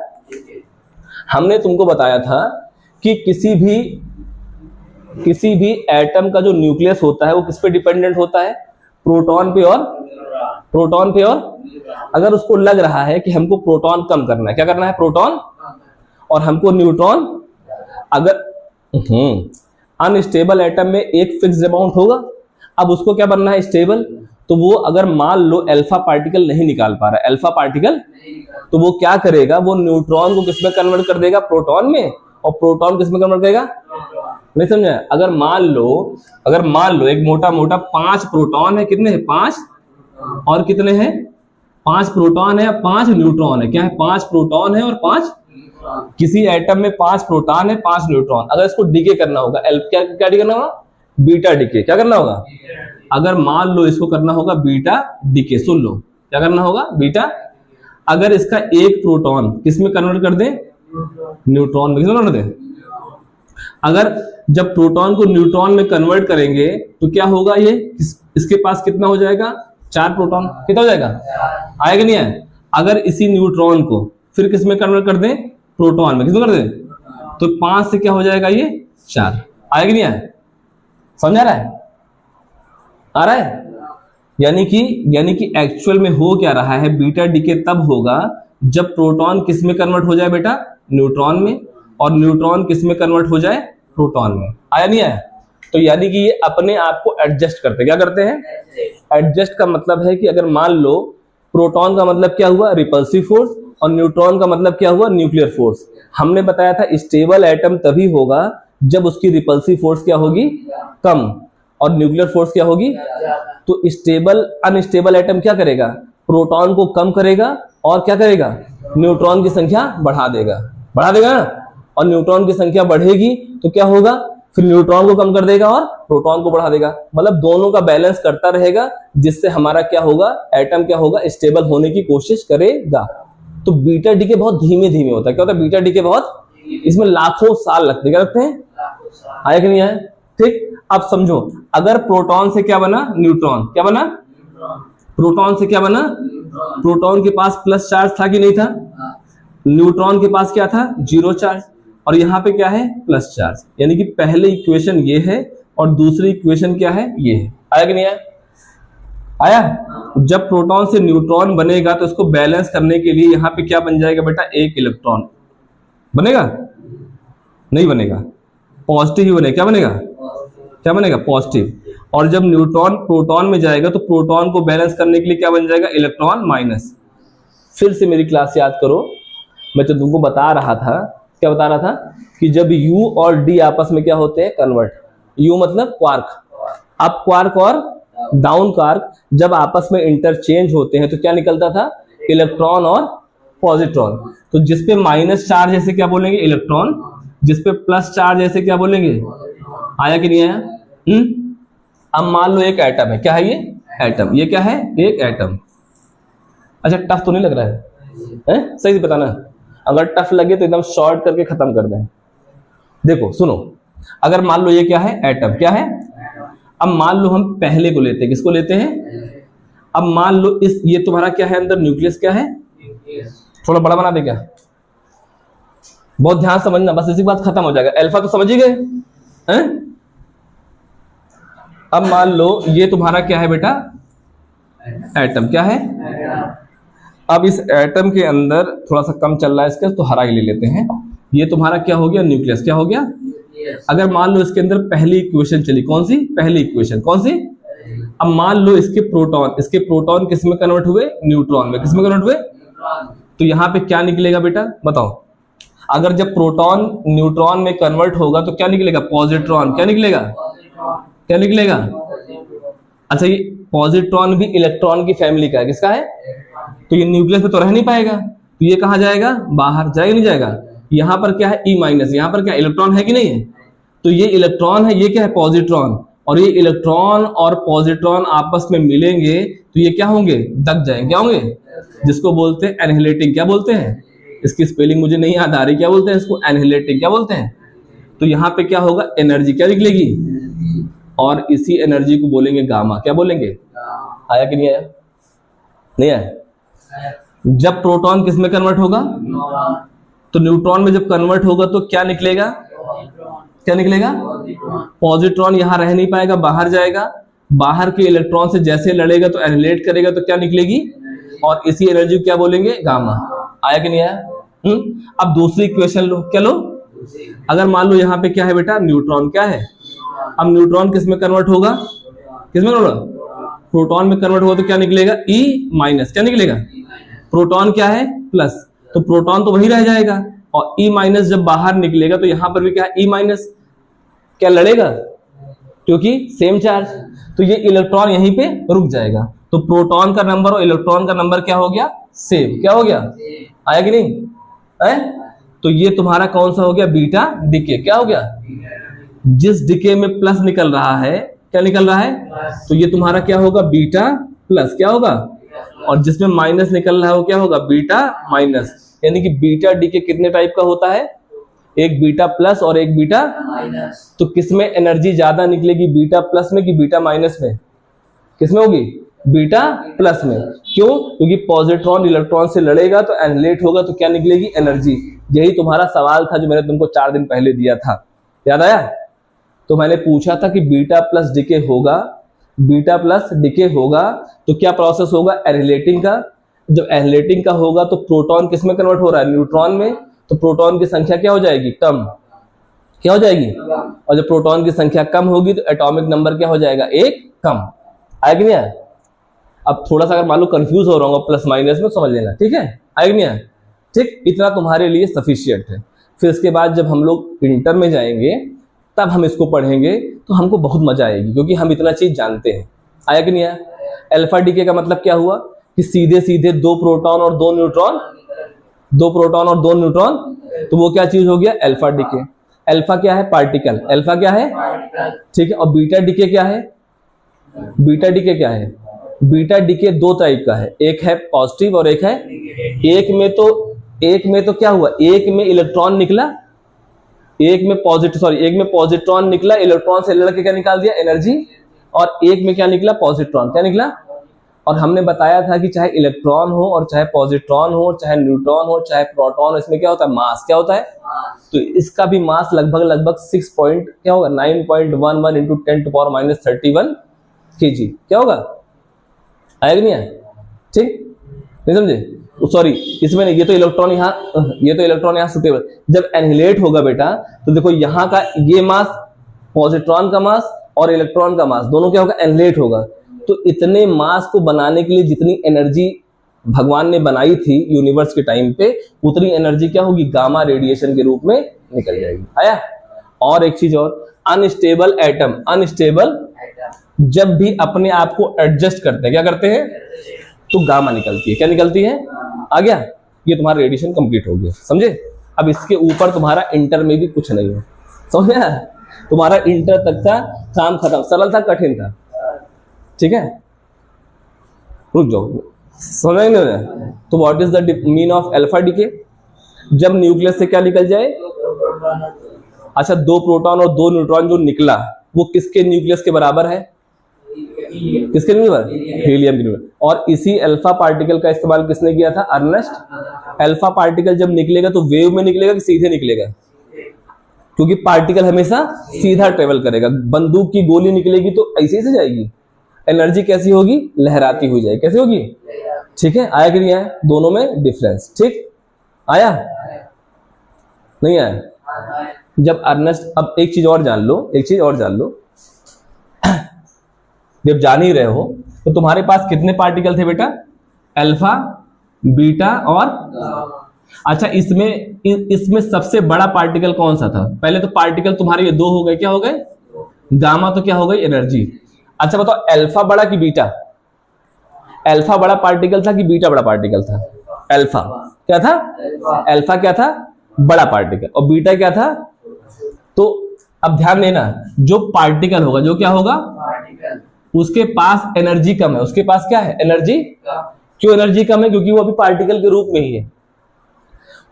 हमने तुमको बताया था कि किसी भी एटम का जो न्यूक्लियस होता है वो किस पे डिपेंडेंट होता है, प्रोटॉन पे और प्रोटॉन पे। और अगर उसको लग रहा है कि हमको प्रोटॉन कम करना है, क्या करना है, प्रोटॉन, और हमको न्यूट्रॉन, अगर अनस्टेबल एटम में एक फिक्स अमाउंट होगा, अब उसको क्या बनना है, स्टेबल। तो वो अगर मान लो अल्फा पार्टिकल नहीं निकाल पा रहा है, अल्फा पार्टिकल, तो वो क्या करेगा, वो न्यूट्रॉन को किसमें कन्वर्ट कर देगा, प्रोटॉन में, और प्रोटॉन किसमें कन्वर्ट करेगा, नहीं समझा? अगर मान लो एक मोटा मोटा 5 प्रोटॉन है, कितने हैं, 5, और कितने हैं, 5 प्रोटॉन है, 5 न्यूट्रॉन है। क्या है, 5 प्रोटॉन है और 5, किसी एटम में 5 प्रोटॉन है, 5 न्यूट्रॉन। अगर इसको डीके करना होगा, क्या डीके करना होगा, बीटा डीके। क्या करना होगा, अगर मान लो इसको करना होगा बीटा डीके, सुन लो क्या करना होगा, बीटा। अगर इसका एक प्रोटॉन किसमें कन्वर्ट कर दे, न्यूट्रॉन में। किसमें कन्वर्ट कर दे? अगर जब प्रोटॉन को न्यूट्रॉन में कन्वर्ट करेंगे तो क्या होगा, ये इसके पास कितना हो जाएगा, 4 प्रोटॉन। कितना हो जाएगा, आएगा नहीं आया? अगर इसी न्यूट्रॉन को फिर किसमें कन्वर्ट कर दें, प्रोटॉन में। किसमें कर दें, तो 5 से क्या हो जाएगा, ये 4। आएगा नहीं आया? समझ आ रहा है, आ रहा है? यानी कि एक्चुअल में हो क्या रहा है, बीटा डीके तब होगा जब प्रोटॉन किसमें कन्वर्ट हो जाए बेटा, न्यूट्रॉन में, और न्यूट्रॉन किसमें कन्वर्ट हो जाए, प्रोटॉन में। आया नहीं आया? तो यानी कि ये अपने आप को एडजस्ट करते हैं। क्या करते हैं, एडजस्ट का मतलब है कि अगर मान लो प्रोटॉन का मतलब क्या हुआ, रिपल्सिव फोर्स, और न्यूट्रॉन का मतलब क्या हुआ, न्यूक्लियर फोर्स। हमने बताया था स्टेबल एटम तभी होगा जब उसकी रिपल्सिव फोर्स क्या होगी, कम, और न्यूक्लियर फोर्स क्या होगी। तो स्टेबल अनस्टेबल एटम क्या करेगा, प्रोटॉन को कम करेगा और क्या करेगा, न्यूट्रॉन की संख्या बढ़ा देगा ना। और न्यूट्रॉन की संख्या बढ़ेगी तो क्या होगा, फिर न्यूट्रॉन को कम कर देगा और प्रोटॉन को बढ़ा देगा। मतलब दोनों का बैलेंस करता रहेगा, जिससे हमारा क्या होगा, एटम क्या होगा, स्टेबल होने की कोशिश करेगा। तो बीटा डीके बहुत धीमे धीमे होता है। क्या होता है, बीटा डीके बहुत, इसमें लाखों साल लगते हैं। क्या लगते हैं, आया कि नहीं आया? ठीक, अब समझो, अगर प्रोटॉन से क्या बना, न्यूट्रॉन। क्या बना, प्रोटॉन से क्या बना, प्रोटॉन के पास प्लस चार्ज था कि नहीं था, न्यूट्रॉन के पास क्या था, 0 चार्ज, और यहाँ पे क्या है, प्लस चार्ज। यानी कि पहले इक्वेशन ये है और दूसरी इक्वेशन क्या है, ये है। आया कि नहीं आया? आया? जब प्रोटॉन से न्यूट्रॉन बनेगा तो इसको बैलेंस करने के लिए यहाँ पे क्या बन जाएगा बेटा, एक इलेक्ट्रॉन बनेगा, नहीं बनेगा, पॉजिटिव ही बनेगा। क्या बनेगा, क्या बनेगा, पॉजिटिव। और जब न्यूट्रॉन प्रोटॉन में जाएगा तो प्रोटॉन को बैलेंस करने के लिए क्या बन जाएगा, इलेक्ट्रॉन माइनस। फिर से मेरी क्लास याद करो, मैं तो तुमको बता रहा था, क्या बता रहा था, कि जब U और D आपस में क्या होते हैं, कन्वर्ट। U मतलब क्वार्क। अब क्वार्क और डाउन क्वार्क जब आपस में इंटरचेंज होते हैं तो क्या निकलता था, इलेक्ट्रॉन और पॉजिट्रॉन। तो जिसपे माइनस चार्ज ऐसे क्या बोलेंगे, इलेक्ट्रॉन, जिसपे प्लस चार्ज ऐसे क्या बोलेंगे, आया कि नहीं आया? अब मान लो एक एटम है, क्या है ये, एटम, ये क्या है, एक एटम। अच्छा टफ तो नहीं लग रहा है? सही से बताना, अगर टफ लगे तो एकदम शॉर्ट करके खत्म कर दें। देखो सुनो, अगर मान लो ये क्या है, एटम, क्या है, अब मान लो हम पहले को लेते हैं, किसको लेते हैं, अब मान लो इस, ये तुम्हारा क्या है अंदर, न्यूक्लियस क्या है, थोड़ा बड़ा बना दे क्या, बहुत ध्यान समझना, बस इसी बात खत्म हो जाएगा। अल्फा तो समझ ही गए हैं? अब मान लो ये तुम्हारा क्या है बेटा, एटम, क्या है, अब इस एटम के अंदर थोड़ा सा कम चल रहा है इसका, तो हरा ही ले लेते हैं। ये तुम्हारा क्या हो गया, न्यूक्लियस, क्या हो गया। अगर मान लो इसके अंदर पहली इक्वेशन चली, कौन सी, पहली इक्वेशन कौन सी, अब मान लो इसके प्रोटॉन किस में कन्वर्ट हुए, न्यूट्रॉन में, किस में कन्वर्ट हुए, तो यहाँ पे क्या निकलेगा बेटा बताओ, अगर जब प्रोटॉन न्यूट्रॉन में कन्वर्ट होगा तो क्या निकलेगा, पॉजिट्रॉन, क्या निकलेगा, क्या निकलेगा। अच्छा ये पॉजिट्रॉन भी इलेक्ट्रॉन की फैमिली का है, किसका है, तो ये न्यूक्लियस में तो रह नहीं पाएगा, तो ये कहाँ जाएगा, बाहर, जाएगा नहीं जाएगा। यहाँ पर क्या है, ई माइनस, यहाँ पर क्या इलेक्ट्रॉन है कि नहीं है, तो ये इलेक्ट्रॉन है, ये क्या है, पॉजिट्रॉन, और ये इलेक्ट्रॉन और पॉजिट्रॉन आपस में मिलेंगे तो ये क्या होंगे, दब जाएंगे, क्या होंगे, जिसको बोलते हैं एनहिलेटिंग, क्या बोलते हैं, इसकी स्पेलिंग मुझे नहीं याद आ रही, क्या बोलते हैं इसको, एनहिलेटिंग, क्या बोलते हैं। तो यहाँ पे क्या होगा, एनर्जी क्या निकलेगी, और इसी एनर्जी को बोलेंगे गामा, क्या बोलेंगे, आया कि नहीं आया, नहीं आया। जब प्रोटॉन किस में कन्वर्ट होगा, तो न्यूट्रॉन में जब कन्वर्ट होगा तो क्या निकलेगा, क्या निकलेगा, पॉजिट्रॉन, यहां रह नहीं पाएगा, बाहर जाएगा, बाहर के इलेक्ट्रॉन से जैसे लड़ेगा तो एनिहिलेट करेगा, तो क्या निकलेगी, और इसी एनर्जी को क्या बोलेंगे, गामा। आया कि नहीं आया? अब दूसरी इक्वेशन लो, क्या लो, अगर मान लो यहाँ पे क्या है बेटा, न्यूट्रॉन, क्या है, अब न्यूट्रॉन किस में कन्वर्ट होगा, किस में होगा, प्रोटॉन में कन्वर्ट होगा, तो क्या निकलेगा, ई माइनस, क्या निकलेगा, प्रोटॉन क्या है, प्लस, तो प्रोटॉन तो वही रह जाएगा, और ई माइनस जब बाहर निकलेगा तो यहां पर भी क्या है, ई माइनस, क्या लड़ेगा, क्योंकि सेम चार्ज, तो ये इलेक्ट्रॉन यहीं पे रुक जाएगा, तो प्रोटॉन का नंबर और इलेक्ट्रॉन का नंबर क्या हो गया, सेम, क्या हो गया, आया कि नहीं है? तो ये तुम्हारा कौन सा हो गया, बीटा डिके, क्या हो गया, जिस डिके में प्लस निकल रहा है, क्या निकल रहा है, तो ये तुम्हारा क्या होगा, बीटा प्लस, क्या होगा, और जिसमें माइनस निकल रहा है वो क्या होगा, बीटा माइनस। यानी कि बीटा डीके कितने टाइप का होता है, एक बीटा प्लस और एक बीटा माइनस। तो किसमें एनर्जी ज्यादा निकलेगी, बीटा प्लस में कि बीटा माइनस में, किसमें होगी, बीटा प्लस में। क्यों, क्योंकि पॉजिट्रॉन इलेक्ट्रॉन से लड़ेगा तो एनिहिलेट होगा, तो क्या निकलेगी, एनर्जी। यही तुम्हारा सवाल था जो मैंने तुमको 4 दिन पहले दिया था, याद आया। तो मैंने पूछा था कि बीटा प्लस डिके होगा, बीटा प्लस डिके होगा तो क्या प्रोसेस होगा, एनिहिलेटिंग का। जब एनिहिलेटिंग का होगा तो प्रोटॉन किस में कन्वर्ट हो रहा है, न्यूट्रॉन में, तो प्रोटॉन की संख्या क्या हो जाएगी, कम, क्या हो जाएगी, और जब प्रोटॉन की संख्या कम होगी तो एटॉमिक नंबर क्या हो जाएगा, 1 कम। आया कि नहीं आया? अब थोड़ा सा अगर मान लो कंफ्यूज हो रहा हूँ प्लस माइनस में, समझ लेना, ठीक है, आया कि नहीं आया, ठीक, इतना तुम्हारे लिए सफिशियंट है। फिर इसके बाद जब हम लोग इंटर में जाएंगे तब हम इसको पढ़ेंगे तो हमको बहुत मजा आएगी, क्योंकि हम इतना चीज जानते हैं। आया कि नहीं आया? अल्फा डीके का मतलब क्या हुआ कि सीधे सीधे 2 प्रोटॉन और 2 न्यूट्रॉन, 2 प्रोटॉन और 2 न्यूट्रॉन, तो वो क्या चीज हो गया, अल्फा डीके। अल्फा क्या है, पार्टिकल, अल्फा क्या है, ठीक है। और बीटा डीके क्या है, बीटा डीके क्या है, बीटा डीके 2 टाइप का है, एक है पॉजिटिव और एक है, एक में तो क्या हुआ, एक में इलेक्ट्रॉन निकला, एक में पॉजिट्रॉन निकला, इलेक्ट्रॉन से लड़के क्या निकाल दिया, एनर्जी, और एक में क्या निकला, पॉजिट्रॉन, क्या निकला। और हमने बताया था कि चाहे इलेक्ट्रॉन हो और चाहे पॉजिट्रॉन हो, चाहे न्यूट्रॉन हो, चाहे प्रोटॉन हो, इसमें क्या होता है, मास, क्या होता है, तो इसका भी मास लगभग 6 पॉइंट क्या होगा, 9.11 इंटू 10⁻31 kg, क्या होगा, आया कि नहीं आया, ठीक, नहीं समझे, सॉरी इसमें नहीं, ये तो इलेक्ट्रॉन यहाँ सुटेबल। जब एनिहिलेट होगा बेटा तो देखो यहाँ का ये मास, पॉजिट्रॉन का मास और इलेक्ट्रॉन का मास दोनों क्या होगा, एनिहिलेट होगा। तो इतने मास को बनाने के लिए जितनी एनर्जी भगवान ने बनाई थी यूनिवर्स के टाइम पे, उतनी एनर्जी क्या होगी, गामा रेडिएशन के रूप में निकल जाएगी। आया? और एक चीज और, अनस्टेबल एटम, जब भी अपने आप को एडजस्ट करते हैं, क्या करते हैं, तो गामा निकलती है। क्या निकलती है? आ गया? ये तुम्हारा रेडिएशन कंप्लीट हो गया, समझे? अब इसके ऊपर तुम्हारा इंटर में भी कुछ नहीं है, समझ में आया? तुम्हारा इंटर तक था, काम खत्म। सरल था, कठिन था? ठीक है, रुक जाओ, समझ में नहीं आया? तो what is the mean of alpha decay? जब न्यूक्लियस से क्या निकल जाए? अच्छा, 2 प्रोटॉन और 2 न्यूट्रॉन जो निकला वो किसके न्यूक्लियस के बराबर है? किसके न्यूक्लियस? हीलियम के न्यूक्लियस। और इसी अल्फा पार्टिकल का इस्तेमाल किसने किया था? अर्नेस्ट। अल्फा पार्टिकल जब निकलेगा तो वेव में निकलेगा कि सीधे निकलेगा? क्योंकि पार्टिकल हमेशा सीधा ट्रेवल करेगा। बंदूक की गोली निकलेगी तो ऐसे से जाएगी, एनर्जी कैसी होगी? लहराती हुई जाएगी। कैसी होगी? ठीक है, आया कि नहीं आया? दोनों में डिफरेंस। ठीक, आया नहीं आया? जब अर्नेस्ट, अब एक चीज और जान लो, एक चीज और जान लो, जब जान ही रहे हो तो तुम्हारे पास कितने पार्टिकल थे बेटा? अल्फा, बीटा और अच्छा, इसमें सबसे बड़ा पार्टिकल कौन सा था? पहले तो पार्टिकल तुम्हारे ये 2 हो गए, क्या हो गए? गामा तो क्या हो गई? एनर्जी। अच्छा बताओ, अल्फा बड़ा कि बीटा? अल्फा बड़ा पार्टिकल था कि बीटा बड़ा पार्टिकल था? अल्फा क्या था? अल्फा क्या था? बड़ा पार्टिकल। और बीटा क्या था? तो अब ध्यान देना, जो पार्टिकल होगा, जो क्या होगा? उसके पास एनर्जी कम है। उसके पास क्या है? एनर्जी। क्यों एनर्जी कम है? क्योंकि वो अभी पार्टिकल के रूप में ही है,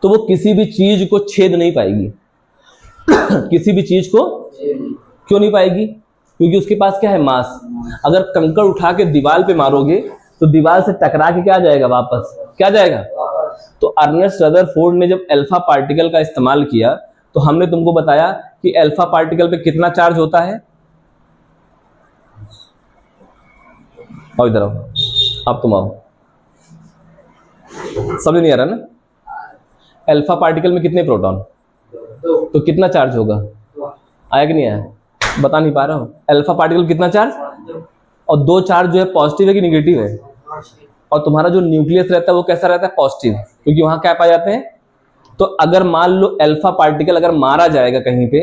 तो वो किसी भी चीज को छेद नहीं पाएगी। किसी भी चीज को क्यों नहीं पाएगी? क्योंकि उसके पास क्या है? मास। अगर कंकड़ उठा के दीवार पे मारोगे तो दीवार से टकरा के क्या जाएगा? वापस। क्या जाएगा? तो अर्नेस्ट रदरफोर्ड ने जब अल्फा पार्टिकल का इस्तेमाल किया तो हमने तुमको बताया कि अल्फा पार्टिकल पे कितना चार्ज होता है। आओ इधर आओ, अब तुम आओ, समझ नहीं आ रहा ना? अल्फा पार्टिकल में कितने प्रोटॉन? तो कितना चार्ज होगा? आया कि नहीं आया? बता नहीं पा रहा हूं। अल्फा पार्टिकल कितना चार्ज? और 2 चार्ज जो है पॉजिटिव है कि निगेटिव है? और तुम्हारा जो न्यूक्लियस रहता है वो कैसा रहता है? पॉजिटिव, क्योंकि वहां क्या पाए जाते हैं? तो अगर मान लो अल्फा पार्टिकल अगर मारा जाएगा कहीं पे,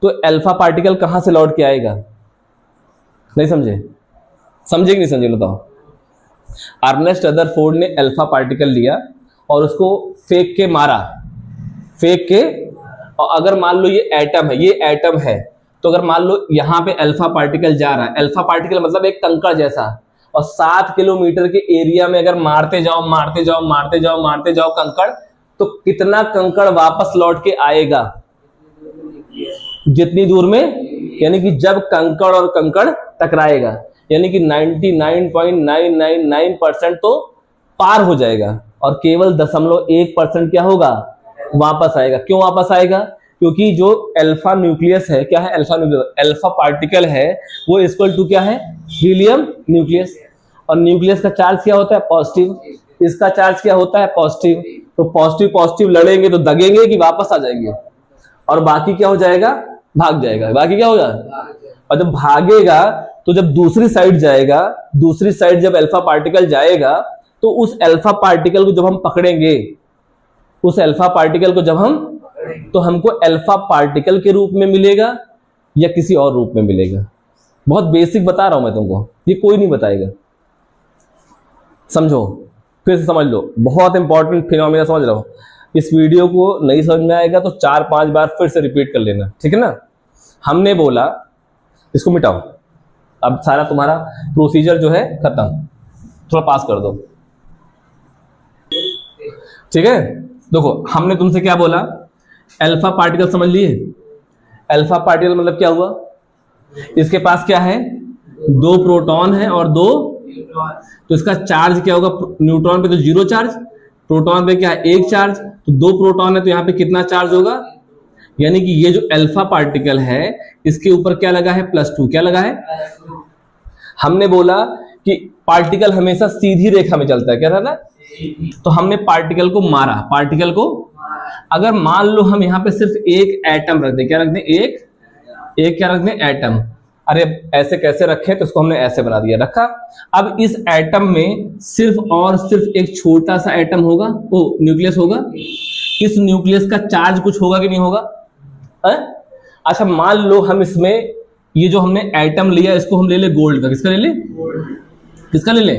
तो अल्फा पार्टिकल कहां से लौट के आएगा? नहीं समझे? समझे कि नहीं समझे? बताओ। अर्नेस्ट रदरफोर्ड ने अल्फा पार्टिकल लिया और उसको फेंक के मारा, फेंक के, और अगर मान लो ये एटम है, ये एटम है, तो अगर मान लो यहाँ पे अल्फा पार्टिकल जा रहा है, अल्फा पार्टिकल मतलब एक कंकड़ जैसा, और 7 किलोमीटर के एरिया में अगर मारते जाओ मारते जाओ मारते जाओ मारते जाओ कंकड़, तो कितना कंकड़ वापस लौट के आएगा? जितनी दूर में, यानी कि जब कंकड़ और कंकड़ टकराएगा, यानी कि 99.999% तो पार हो जाएगा और केवल 0.1% क्या होगा? वापस आएगा। क्यों वापस आएगा? क्योंकि जो अल्फा न्यूक्लियस है, क्या है? अल्फा न्यूक्लियस, अल्फा पार्टिकल है, वो इक्वल टू क्या है? Helium nucleus. और न्यूक्लियस का चार्ज क्या होता है? पॉजिटिव। इसका चार्ज क्या होता है? पॉजिटिव। तो पॉजिटिव पॉजिटिव लड़ेंगे तो दगेंगे कि वापस आ जाएंगे, और बाकी क्या हो जाएगा? भाग जाएगा। बाकी क्या होगा? और जब भागेगा तो जब दूसरी साइड जाएगा, दूसरी साइड जब अल्फा पार्टिकल जाएगा, तो उस अल्फा पार्टिकल को जब हम पकड़ेंगे, उस अल्फा पार्टिकल को जब हम, तो हमको अल्फा पार्टिकल के रूप में मिलेगा या किसी और रूप में मिलेगा? बहुत बेसिक बता रहा हूं मैं तुमको, ये कोई नहीं बताएगा। समझो, फिर से समझ लो, बहुत इंपॉर्टेंट फिनोमेना समझ रहा हो। इस वीडियो को नहीं समझ में आएगा तो 4-5 बार फिर से रिपीट कर लेना, ठीक है ना? हमने बोला, इसको मिटाओ, अब सारा तुम्हारा प्रोसीजर जो है खत्म, थोड़ा पास कर दो, ठीक है? देखो, हमने तुमसे क्या बोला? अल्फा पार्टिकल समझ लिए? अल्फा पार्टिकल मतलब क्या हुआ? इसके पास क्या है? 2 प्रोटॉन है और 2, तो इसका चार्ज क्या होगा? न्यूट्रॉन पे तो 0 चार्ज, प्रोटॉन पे क्या है? 1 चार्ज। तो 2 प्रोटॉन है तो यहाँ पे कितना चार्ज होगा? यानी कि ये जो अल्फा पार्टिकल है इसके ऊपर क्या लगा है? +2। क्या लगा है? हमने बोला कि पार्टिकल हमेशा सीधी रेखा में चलता है, क्या था? तो हमने पार्टिकल को मारा, पार्टिकल को, अगर मान लो हम यहाँ पे सिर्फ एक एटम रख दें, क्या रख दें? एक क्या रख दें? एटम। अरे ऐसे कैसे रखे? तो इसको हमने ऐसे बना दिया, रखा। अब इस एटम में सिर्फ और सिर्फ एक छोटा सा एटम होगा, वो न्यूक्लियस होगा। इस न्यूक्लियस का चार्ज कुछ होगा कि नहीं होगा? अच्छा, मान लो हम इसमें ये जो हमने एटम लिया इसको हम ले ले गोल्ड का, किसका ले ले, किसका ले ले,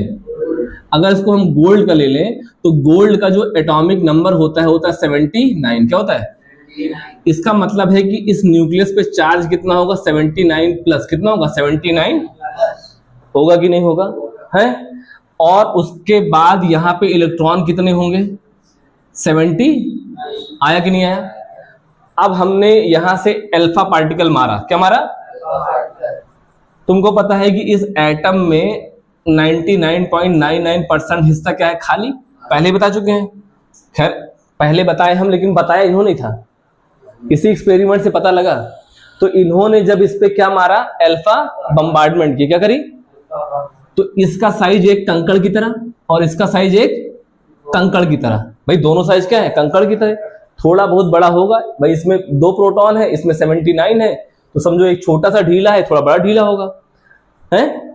अगर इसको हम गोल्ड का ले लें तो गोल्ड का जो एटॉमिक नंबर होता है 79। क्या होता है? इसका मतलब है कि इस न्यूक्लियस पे चार्ज कितना होगा, 79 प्लस कितना होगा, 79 होगा कि नहीं होगा, है। और उसके बाद यहाँ पे इलेक्ट्रॉन कितने होंगे, 70, आया कि नहीं आया? अब हमने यहां से अल्फा पार्टिकल मारा, क्या मारा? तुमको पता है कि इस एटम में 99.99% हिस्सा क्या है, खाली, पहले ही बता चुके हैं। खैर पहले बताए हम, लेकिन बताया इन्होंने नहीं था, किसी एक्सपेरिमेंट से पता लगा। तो इन्होंने जब इस पे क्या मारा, अल्फा बम्बार्डमेंट की, क्या करी, तो इसका साइज एक कंकड़ की तरह और इसका साइज एक कंकड़ की तरह। भाई दोनों साइज क्या है, कंकड़ की तरह, थोड़ा बहुत बड़ा होगा। भाई इसमें 2 प्रोटॉन है, इसमें 79 है, तो समझो एक छोटा सा ढीला है, थोड़ा बड़ा ढीला होगा, है।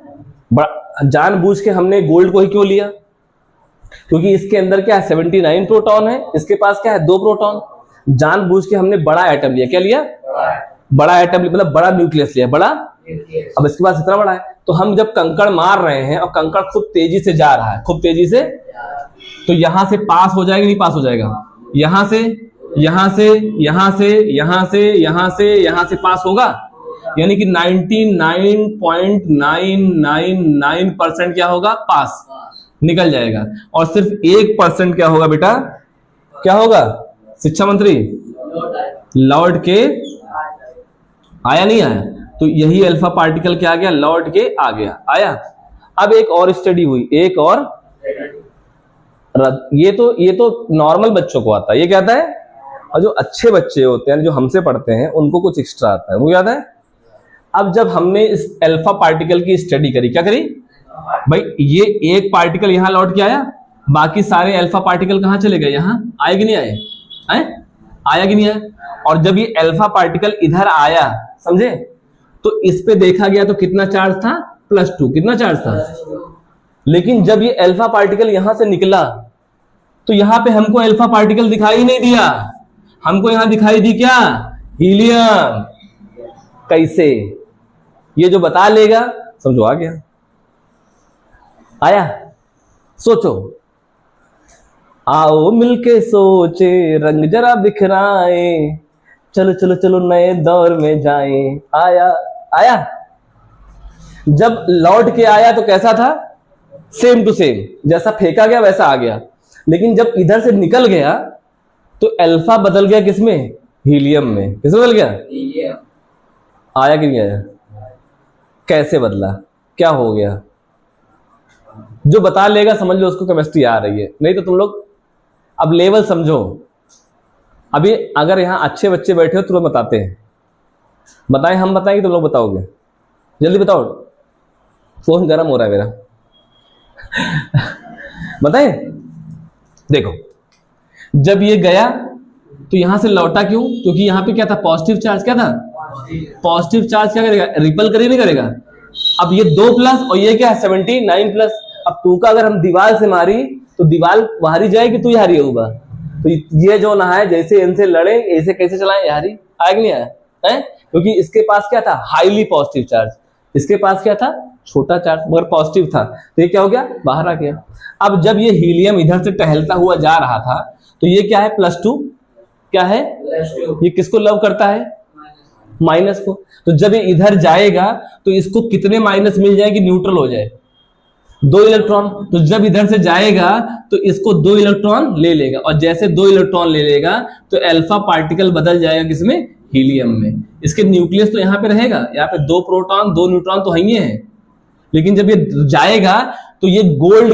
जानबूझ के हमने गोल्ड को ही क्यों लिया, क्योंकि इसके अंदर क्या है, 79 प्रोटॉन है, इसके पास क्या है, 2 प्रोटॉन। जानबूझ के हमने बड़ा एटम लिया, क्या लिया, बड़ा एटम, मतलब बड़ा न्यूक्लियस लिया, बड़ा। अब इसके पास इतना बड़ा है, तो हम जब कंकड़ मार रहे हैं और कंकड़ खूब तेजी से जा रहा है, खूब तेजी से, तो यहां से पास हो जाएगा, नहीं पास हो जाएगा, यहां से, यहां से, यहां से, यहां से, यहां से, यहां से पास होगा। यानी कि 99.999% क्या होगा, पास निकल जाएगा। और सिर्फ 1% क्या होगा बेटा, क्या होगा, शिक्षा मंत्री, लौट के आया, नहीं आया? तो यही अल्फा पार्टिकल क्या आ गया, लौट के आ गया, आया। अब एक और स्टडी हुई, एक और, ये तो नॉर्मल बच्चों को आता है, ये क्या आता है, और जो अच्छे बच्चे होते हैं, जो हमसे पढ़ते हैं, उनको कुछ एक्स्ट्रा आता है, वो क्या आता है। अब जब हमने इस अल्फा पार्टिकल की स्टडी करी, क्या करी भाई, ये एक पार्टिकल यहां लौट के आया, बाकी सारे अल्फा पार्टिकल कहां चले गए, यहां आए कि नहीं आए, आया कि नहीं आया? और जब ये अल्फा पार्टिकल इधर आया, समझे, तो इस पे देखा गया तो कितना चार्ज था, +2, कितना चार्ज था। लेकिन जब ये अल्फा पार्टिकल यहां से निकला तो यहां पे हमको अल्फा पार्टिकल दिखाई नहीं दिया, हमको यहां दिखाई दी क्या, हीलियम। कैसे, ये जो बता लेगा समझो आ गया, आया। सोचो, आओ मिलके सोचे, रंग जरा बिखराए, चलो चलो चलो नए दौर में जाएं, आया, आया। जब लौट के आया तो कैसा था, सेम टू सेम, जैसा फेंका गया वैसा आ गया। लेकिन जब इधर से निकल गया तो अल्फा बदल गया किसमें, हीलियम में। किसमें बदल गया, आया कि नहीं आया? कैसे बदला, क्या हो गया? जो बता लेगा समझ लो उसको केमिस्ट्री आ रही है, नहीं तो तुम लोग अब लेवल समझो। अभी अगर यहां अच्छे बच्चे बैठे हो तो लोग बताते हैं, बताएं, हम बताएंगे तुम लोग बताओगे, जल्दी बताओ, फोन गर्म हो रहा है मेरा। बताएं, देखो जब ये गया तो यहां से लौटा क्यों, क्योंकि यहां पे क्या था, पॉजिटिव चार्ज, क्या था, पॉजिटिव चार्ज क्या करेगा, रिपल करेगा, नहीं करेगा। अब ये 2 प्लस और ये क्या है, 79 प्लस। अब 2 का अगर हम दीवार से मारी तो दीवार बाहरी जाएगी, तू हारी होगा। तो ये जो ना है, जैसे इनसे लड़े ऐसे कैसे चलाएं, हारी, आया कि नहीं आया, है? क्योंकि इसके पास क्या था, हाईली पॉजिटिव चार्ज, इसके पास क्या था, छोटा चार्ज मगर पॉजिटिव था, तो ये क्या हो गया, बाहर आ गया। अब जब ये हीलियम इधर से टहलता हुआ जा रहा था तो ये क्या है, +2, क्या है, ये किसको लव करता है, माइनस को। तो जब ये इधर जाएगा तो इसको कितने माइनस मिल जाए कि न्यूट्रल हो जाए, 2 इलेक्ट्रॉन। तो जब इधर से जाएगा तो इसको 2 इलेक्ट्रॉन ले लेगा, और जैसे 2 इलेक्ट्रॉन ले लेगा तो अल्फा पार्टिकल बदल जाएगा किसमें, हीलियम में। इसके न्यूक्लियस तो यहाँ पे रहेगा, यहाँ पे 2 प्रोटॉन 2 न्यूट्रॉन तो ही है, लेकिन जब ये जाएगा तो ये गोल्ड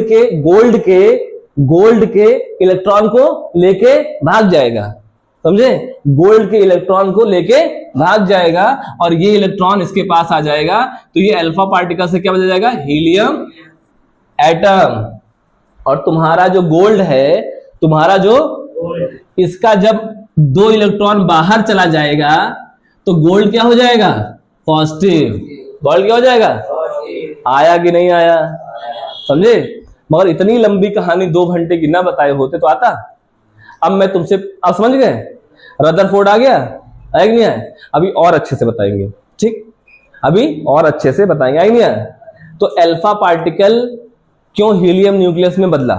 के इलेक्ट्रॉन को लेके भाग जाएगा, समझे, गोल्ड के इलेक्ट्रॉन को लेके भाग जाएगा, और ये इलेक्ट्रॉन इसके पास आ जाएगा, तो ये अल्फा पार्टिकल से क्या बदल जाएगा, हीलियम एटम। और तुम्हारा जो गोल्ड है, तुम्हारा जो, इसका जब 2 इलेक्ट्रॉन बाहर चला जाएगा तो गोल्ड क्या हो जाएगा, पॉजिटिव। गोल्ड क्या हो जाएगा, आया कि नहीं आया, समझे। मगर इतनी लंबी कहानी 2 घंटे की ना बताए होते तो आता। अब मैं तुमसे, अब समझ गए, रदरफोर्ड आ गया, आया कि नहीं आया? अभी और अच्छे से बताएंगे, ठीक। अभी और अच्छे से बताएंगे, आई नहीं आया? तो अल्फा पार्टिकल क्यों हीलियम न्यूक्लियस में बदला?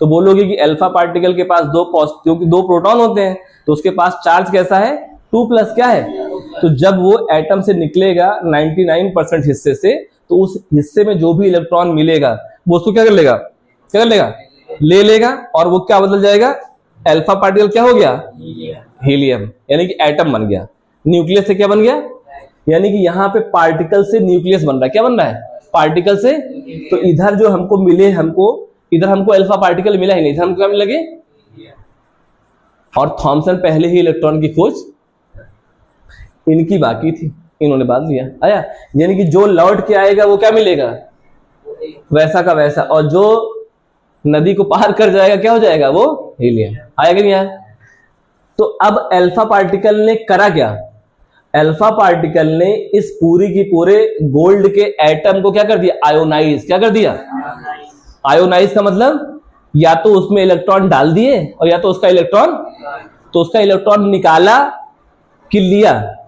तो बोलोगे कि अल्फा पार्टिकल के पास क्योंकि दो प्रोटॉन होते हैं तो उसके पास चार्ज कैसा है? 2+ क्या है? तो जब वो एटम से निकलेगा 99% हिस्से से, तो उस हिस्से में जो भी इलेक्ट्रॉन मिलेगा वो उसको क्या कर लेगा? क्या कर लेगा? ले लेगा, और वो क्या बदल जाएगा? अल्फा पार्टिकल क्या हो गया? हीलियम, यानी कि एटम बन गया। न्यूक्लियस से क्या बन गया? यानी कि यहाँ पे पार्टिकल से न्यूक्लियस बन रहा है। क्या बन रहा है? पार्टिकल से। तो इधर जो हमको मिले, इधर हमको अल्फा पार्टिकल मिला ही नहीं, इधर हमको क्या मिलेंगे? और थॉमसन पहले ही इलेक्ट्रॉन की खोज इनकी बाकी थी, इन्होंने बाद लिया। आया? यानी कि जो लौट के आएगा वो क्या मिलेगा? वैसा का वैसा, और जो नदी को पार कर जाएगा क्या हो जाएगा? वो हीलियम। आया कि नहीं आया? तो अब अल्फा पार्टिकल ने करा क्या? अल्फा पार्टिकल ने इस पूरी की पूरे गोल्ड के एटम को क्या कर दिया? आयोनाइज। क्या कर दिया? आयोनाइज का मतलब या तो उसमें इलेक्ट्रॉन डाल दिए और या तो उसका इलेक्ट्रॉन निकाला कि लिया?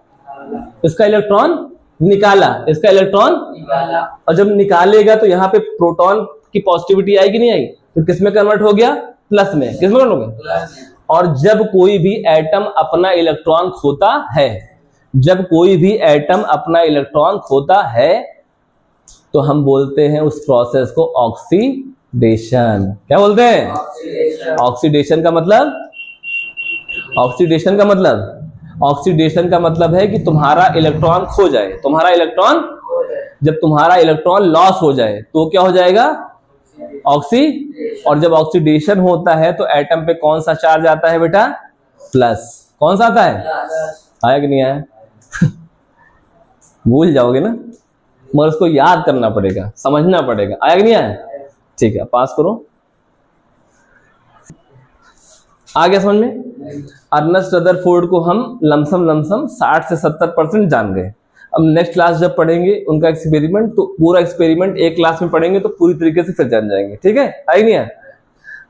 इसका इलेक्ट्रॉन निकाला, इसका इलेक्ट्रॉन निकाला। और जब निकालेगा तो यहाँ पे प्रोटॉन की पॉजिटिविटी आई कि नहीं आई? तो किसमें कन्वर्ट हो गया? प्लस में। किसमें कन्वर्ट हो गया? और जब कोई भी एटम अपना इलेक्ट्रॉन खोता है, तो हम बोलते हैं उस प्रोसेस को ऑक्सीडेशन। क्या बोलते हैं? ऑक्सीडेशन का मतलब है कि तुम्हारा इलेक्ट्रॉन खो जाए, जब तुम्हारा इलेक्ट्रॉन लॉस हो जाए तो क्या हो जाएगा? और जब ऑक्सीडेशन होता है तो एटम पे कौन सा चार्ज आता है बेटा? प्लस। कौन सा आता है? आया कि नहीं आया? भूल जाओगे ना, मगर उसको याद करना पड़ेगा, समझना पड़ेगा। आया कि नहीं आया? ठीक है, पास करो। आ गया समझ में? अर्नेस्ट रदरफोर्ड को हम लमसम 60 से 70% जान गए। अब नेक्स्ट क्लास जब पढ़ेंगे उनका एक्सपेरिमेंट, तो पूरा एक्सपेरिमेंट एक क्लास में पढ़ेंगे तो पूरी तरीके से फिर जान जाएंगे। ठीक है? आई नहीं है?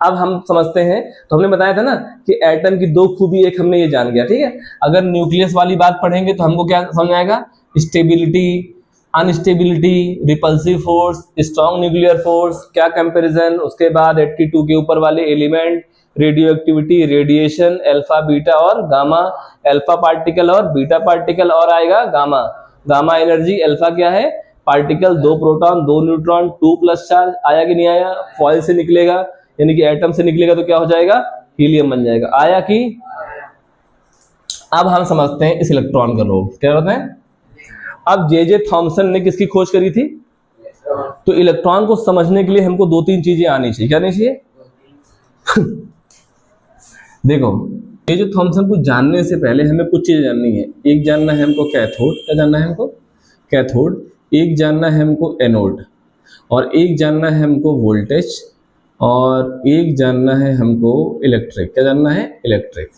अब हम समझते हैं। तो हमने बताया था ना कि एटम की दो खूबी, एक हमने ये जान गया। ठीक है? अगर न्यूक्लियस वाली बात पढ़ेंगे तो हमको क्या समझ आएगा? Stability, unstability, repulsive force, strong nuclear force, क्या कंपैरिजन, उसके बाद 82 के ऊपर वाले element, radioactivity, radiation, alpha, beta और गामा, अल्फा पार्टिकल और बीटा पार्टिकल, और आएगा गामा एनर्जी। अल्फा क्या है? Particle, 2 proton 2 neutron, 2+ charge. आया कि नहीं आया? फॉइल से निकलेगा, यानी कि एटम से निकलेगा तो क्या हो जाएगा? हीलियम बन जाएगा। आया कि? अब हम समझते हैं इस इलेक्ट्रॉन का रोल। क्या बताएं? अब जे थॉमसन ने किसकी खोज करी थी? तो इलेक्ट्रॉन को समझने के लिए हमको 2-3 चीजें आनी चाहिए। क्या आनी चाहिए? देखो, जे थॉमसन को जानने से पहले हमें कुछ चीजें जाननी है। एक जानना है हमको कैथोड। क्या जानना है हमको? कैथोड। एक जानना है हमको एनोड, और एक जानना है हमको वोल्टेज, और एक जानना है हमको इलेक्ट्रिक। क्या जानना है? इलेक्ट्रिक।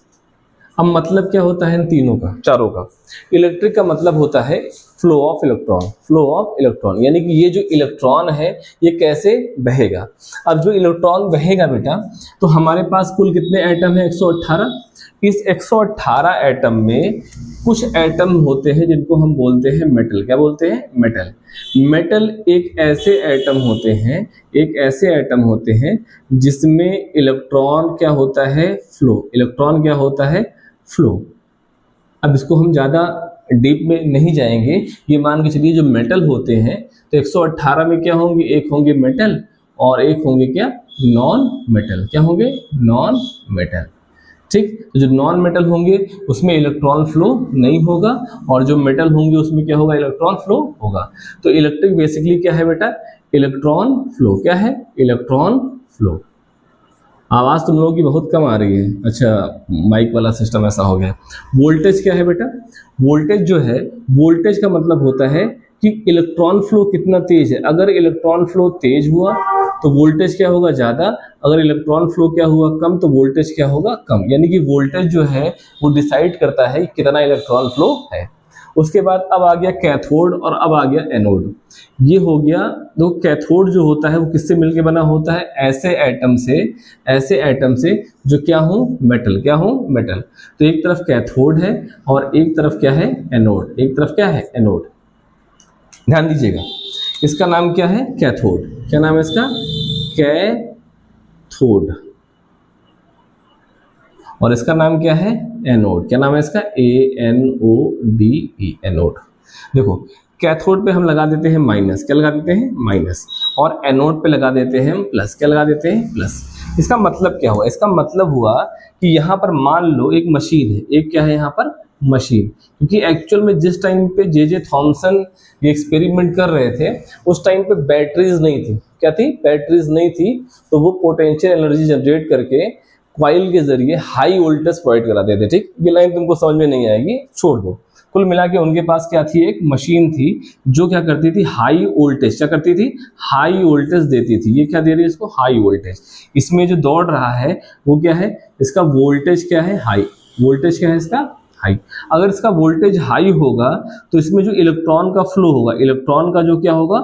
अब मतलब क्या होता है इन तीनों का, चारों का? इलेक्ट्रिक का मतलब होता है फ्लो ऑफ इलेक्ट्रॉन, यानी कि ये जो इलेक्ट्रॉन है ये कैसे बहेगा। अब जो इलेक्ट्रॉन बहेगा बेटा, तो हमारे पास कुल कितने एटम है? 118। इस 118 एटम में कुछ एटम होते हैं जिनको हम बोलते हैं मेटल। क्या बोलते हैं? मेटल एक ऐसे एटम होते हैं जिसमें इलेक्ट्रॉन क्या होता है? फ्लो। अब इसको हम ज़्यादा डीप में नहीं जाएंगे, ये मान के चलिए जो मेटल होते हैं तो 118 में क्या होंगे? एक होंगे मेटल और एक होंगे क्या? Non metal. क्या होंगे? Non metal. ठीक? तो जो नॉन मेटल होंगे उसमें इलेक्ट्रॉन फ्लो नहीं होगा, और जो मेटल होंगे उसमें क्या होगा? इलेक्ट्रॉन फ्लो होगा। तो इलेक्ट्रिक बेसिकली क्या है बेटा? Electron flow. क्या है? Electron flow. आवाज़ तुम लोगों की बहुत कम आ रही है। अच्छा, माइक वाला सिस्टम ऐसा हो गया। वोल्टेज क्या है बेटा? वोल्टेज जो है, वोल्टेज का मतलब होता है कि इलेक्ट्रॉन फ्लो कितना तेज है। अगर इलेक्ट्रॉन फ्लो तेज हुआ तो वोल्टेज क्या होगा? ज़्यादा। अगर इलेक्ट्रॉन फ्लो क्या हुआ? कम, तो वोल्टेज क्या होगा? कम। यानी कि वोल्टेज जो है वो डिसाइड करता है कितना इलेक्ट्रॉन फ्लो है। उसके बाद अब आ गया कैथोड और अब आ गया एनोड। ये हो गया। तो कैथोड जो होता है वो किससे मिलके बना होता है? ऐसे एटम से जो क्या हो? मेटल। क्या हो? मेटल। तो एक तरफ कैथोड है और एक तरफ क्या है? एनोड। ध्यान दीजिएगा, इसका नाम क्या है? कैथोड। क्या नाम है इसका? कैथोड। और इसका नाम क्या है? एनोड। क्या नाम है इसका? ANODE, anode. देखो, कैथोड पे हम लगा देते हैं माइनस। क्या लगा देते हैं? माइनस। और एनोड पे लगा देते हैं प्लस। क्या लगा देते हैं? प्लस। इसका मतलब क्या हुआ? इसका मतलब हुआ कि यहाँ पर मान लो एक मशीन है, एक क्या है यहाँ पर? मशीन। क्योंकि एक्चुअल में जिस टाइम पे जे थॉमसन ये एक्सपेरिमेंट कर रहे थे उस टाइम पे बैटरीज नहीं थी। क्या थी? बैटरीज नहीं थी। तो वो पोटेंशियल एनर्जी जनरेट करके कॉइल के जरिए हाई वोल्टेज प्रोवाइड कराते थे। ठीक, ये लाइन तुमको समझ में नहीं आएगी, छोड़ दो। कुल मिला के उनके पास क्या थी? एक मशीन थी जो क्या करती थी? High voltage. क्या करती थी? हाई वोल्टेज देती थी। ये क्या दे रही है इसको? High voltage. इसमें जो दौड़ रहा है वो क्या है? इसका वोल्टेज क्या है? हाई। वोल्टेज क्या है इसका? हाई। अगर इसका वोल्टेज हाई होगा तो इसमें जो इलेक्ट्रॉन का फ्लो होगा, इलेक्ट्रॉन का जो क्या होगा?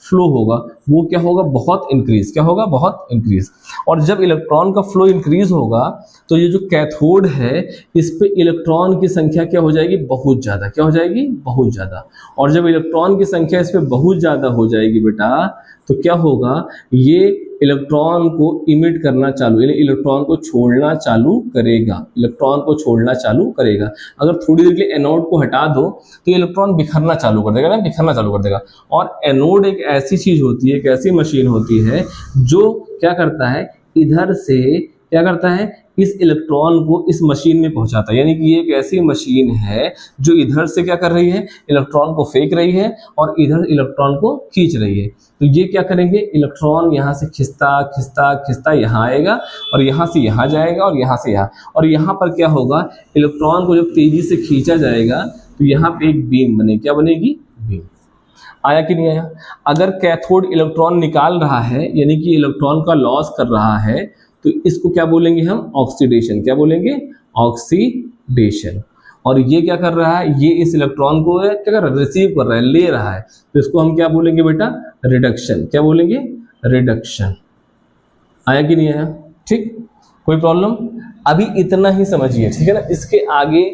फ्लो होगा, वो क्या होगा? बहुत इंक्रीज। क्या होगा? बहुत इंक्रीज। और जब इलेक्ट्रॉन का फ्लो इंक्रीज होगा तो ये जो कैथोड है इस पे इलेक्ट्रॉन की संख्या क्या हो जाएगी? बहुत ज़्यादा। क्या हो जाएगी? बहुत ज़्यादा। और जब इलेक्ट्रॉन की संख्या इस पे बहुत ज़्यादा हो जाएगी बेटा, तो क्या होगा? ये इलेक्ट्रॉन को इमिट करना चालू, यानी इलेक्ट्रॉन को छोड़ना चालू करेगा। इलेक्ट्रॉन को छोड़ना चालू करेगा। अगर थोड़ी देर के लिए एनोड को हटा दो तो ये इलेक्ट्रॉन बिखरना चालू कर देगा ना, बिखरना चालू कर देगा। और एनोड एक ऐसी चीज होती है, एक ऐसी मशीन होती है जो क्या करता है? इधर से क्या करता है? इस इलेक्ट्रॉन को इस मशीन में पहुंचाता है। यानी कि ये एक ऐसी मशीन है जो इधर से क्या कर रही है? इलेक्ट्रॉन को फेंक रही है और इधर इलेक्ट्रॉन को खींच रही है। तो ये क्या करेंगे? इलेक्ट्रॉन यहाँ से खिंचता खिंचता खिंचता यहाँ आएगा और यहाँ से यहाँ जाएगा और यहाँ से यहाँ। और यहाँ पर क्या होगा? इलेक्ट्रॉन को जब तेजी से खींचा जाएगा तो यहाँ पे एक बीम बनेगी। क्या बनेगी? बीम। आया कि नहीं आया? अगर कैथोड इलेक्ट्रॉन निकाल रहा है यानी कि इलेक्ट्रॉन का लॉस कर रहा है तो इसको क्या बोलेंगे हम? ऑक्सीडेशन। क्या बोलेंगे? ऑक्सीडेशन। और ये क्या कर रहा है? ये इस इलेक्ट्रॉन को क्या कर रहा है? रिसीव कर रहा है, ले रहा है। तो इसको हम क्या बोलेंगे बेटा? रिडक्शन। क्या बोलेंगे? रिडक्शन। आया कि नहीं आया? ठीक, कोई प्रॉब्लम? अभी इतना ही समझिए, ठीक है ना। इसके आगे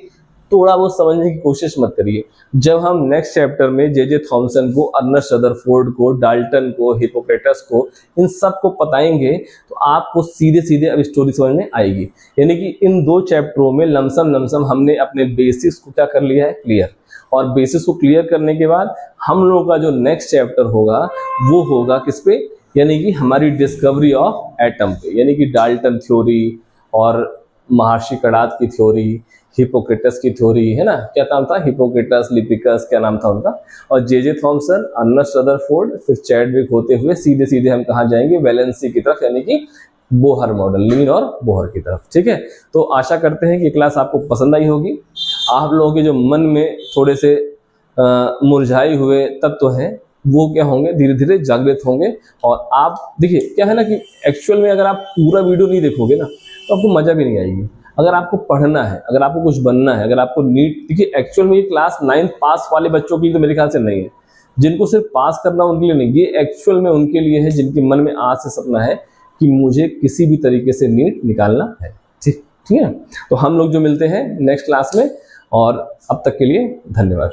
थोड़ा बहुत समझने की कोशिश मत करिए। जब हम नेक्स्ट चैप्टर में जे थॉमसन को, अर्नेस्ट रदरफोर्ड को, डाल्टन को, हिपोक्रेटस को, इन सब को बताएंगे तो आपको सीधे सीधे अब स्टोरी समझ में आएगी। यानी कि इन 2 चैप्टरों में लमसम हमने अपने बेसिक्स को क्या कर लिया है? क्लियर। और बेसिक्स को क्लियर करने के बाद हम लोगों का जो नेक्स्ट चैप्टर होगा वो होगा किस पे? यानी कि हमारी डिस्कवरी ऑफ एटम पे। यानी कि डाल्टन थ्योरी और महर्षि कणाद की थ्योरी, हिपोक्रेटस की थ्योरी, है ना। क्या नाम था? हिपोक्रेटस, लिपिकस, क्या नाम था उनका। और जे थॉमसन, अर्नेस्ट रदरफोर्ड, फिर चैडविक होते हुए सीधे सीधे हम कहाँ जाएंगे? वैलेंसी की तरफ, यानी कि बोहर मॉडल, लीन और बोहर की तरफ। ठीक है, तो आशा करते हैं कि क्लास आपको पसंद आई होगी। आप लोगों के जो मन में थोड़े से मुरझाए हुए तत्व हैं वो क्या होंगे? धीरे धीरे जागृत होंगे। और आप देखिए क्या है ना कि एक्चुअल में अगर आप पूरा वीडियो नहीं देखोगे ना तो आपको मजा भी नहीं आएगी। अगर आपको पढ़ना है, अगर आपको कुछ बनना है, अगर आपको नीट, देखिए एक्चुअल में ये क्लास 9th पास वाले बच्चों के लिए तो मेरे ख्याल से नहीं है। जिनको सिर्फ पास करना उनके लिए नहीं, ये एक्चुअल में उनके लिए है जिनके मन में आज से सपना है कि मुझे किसी भी तरीके से नीट निकालना है। ठीक है, तो हम लोग जो मिलते हैं नेक्स्ट क्लास में, और अब तक के लिए धन्यवाद।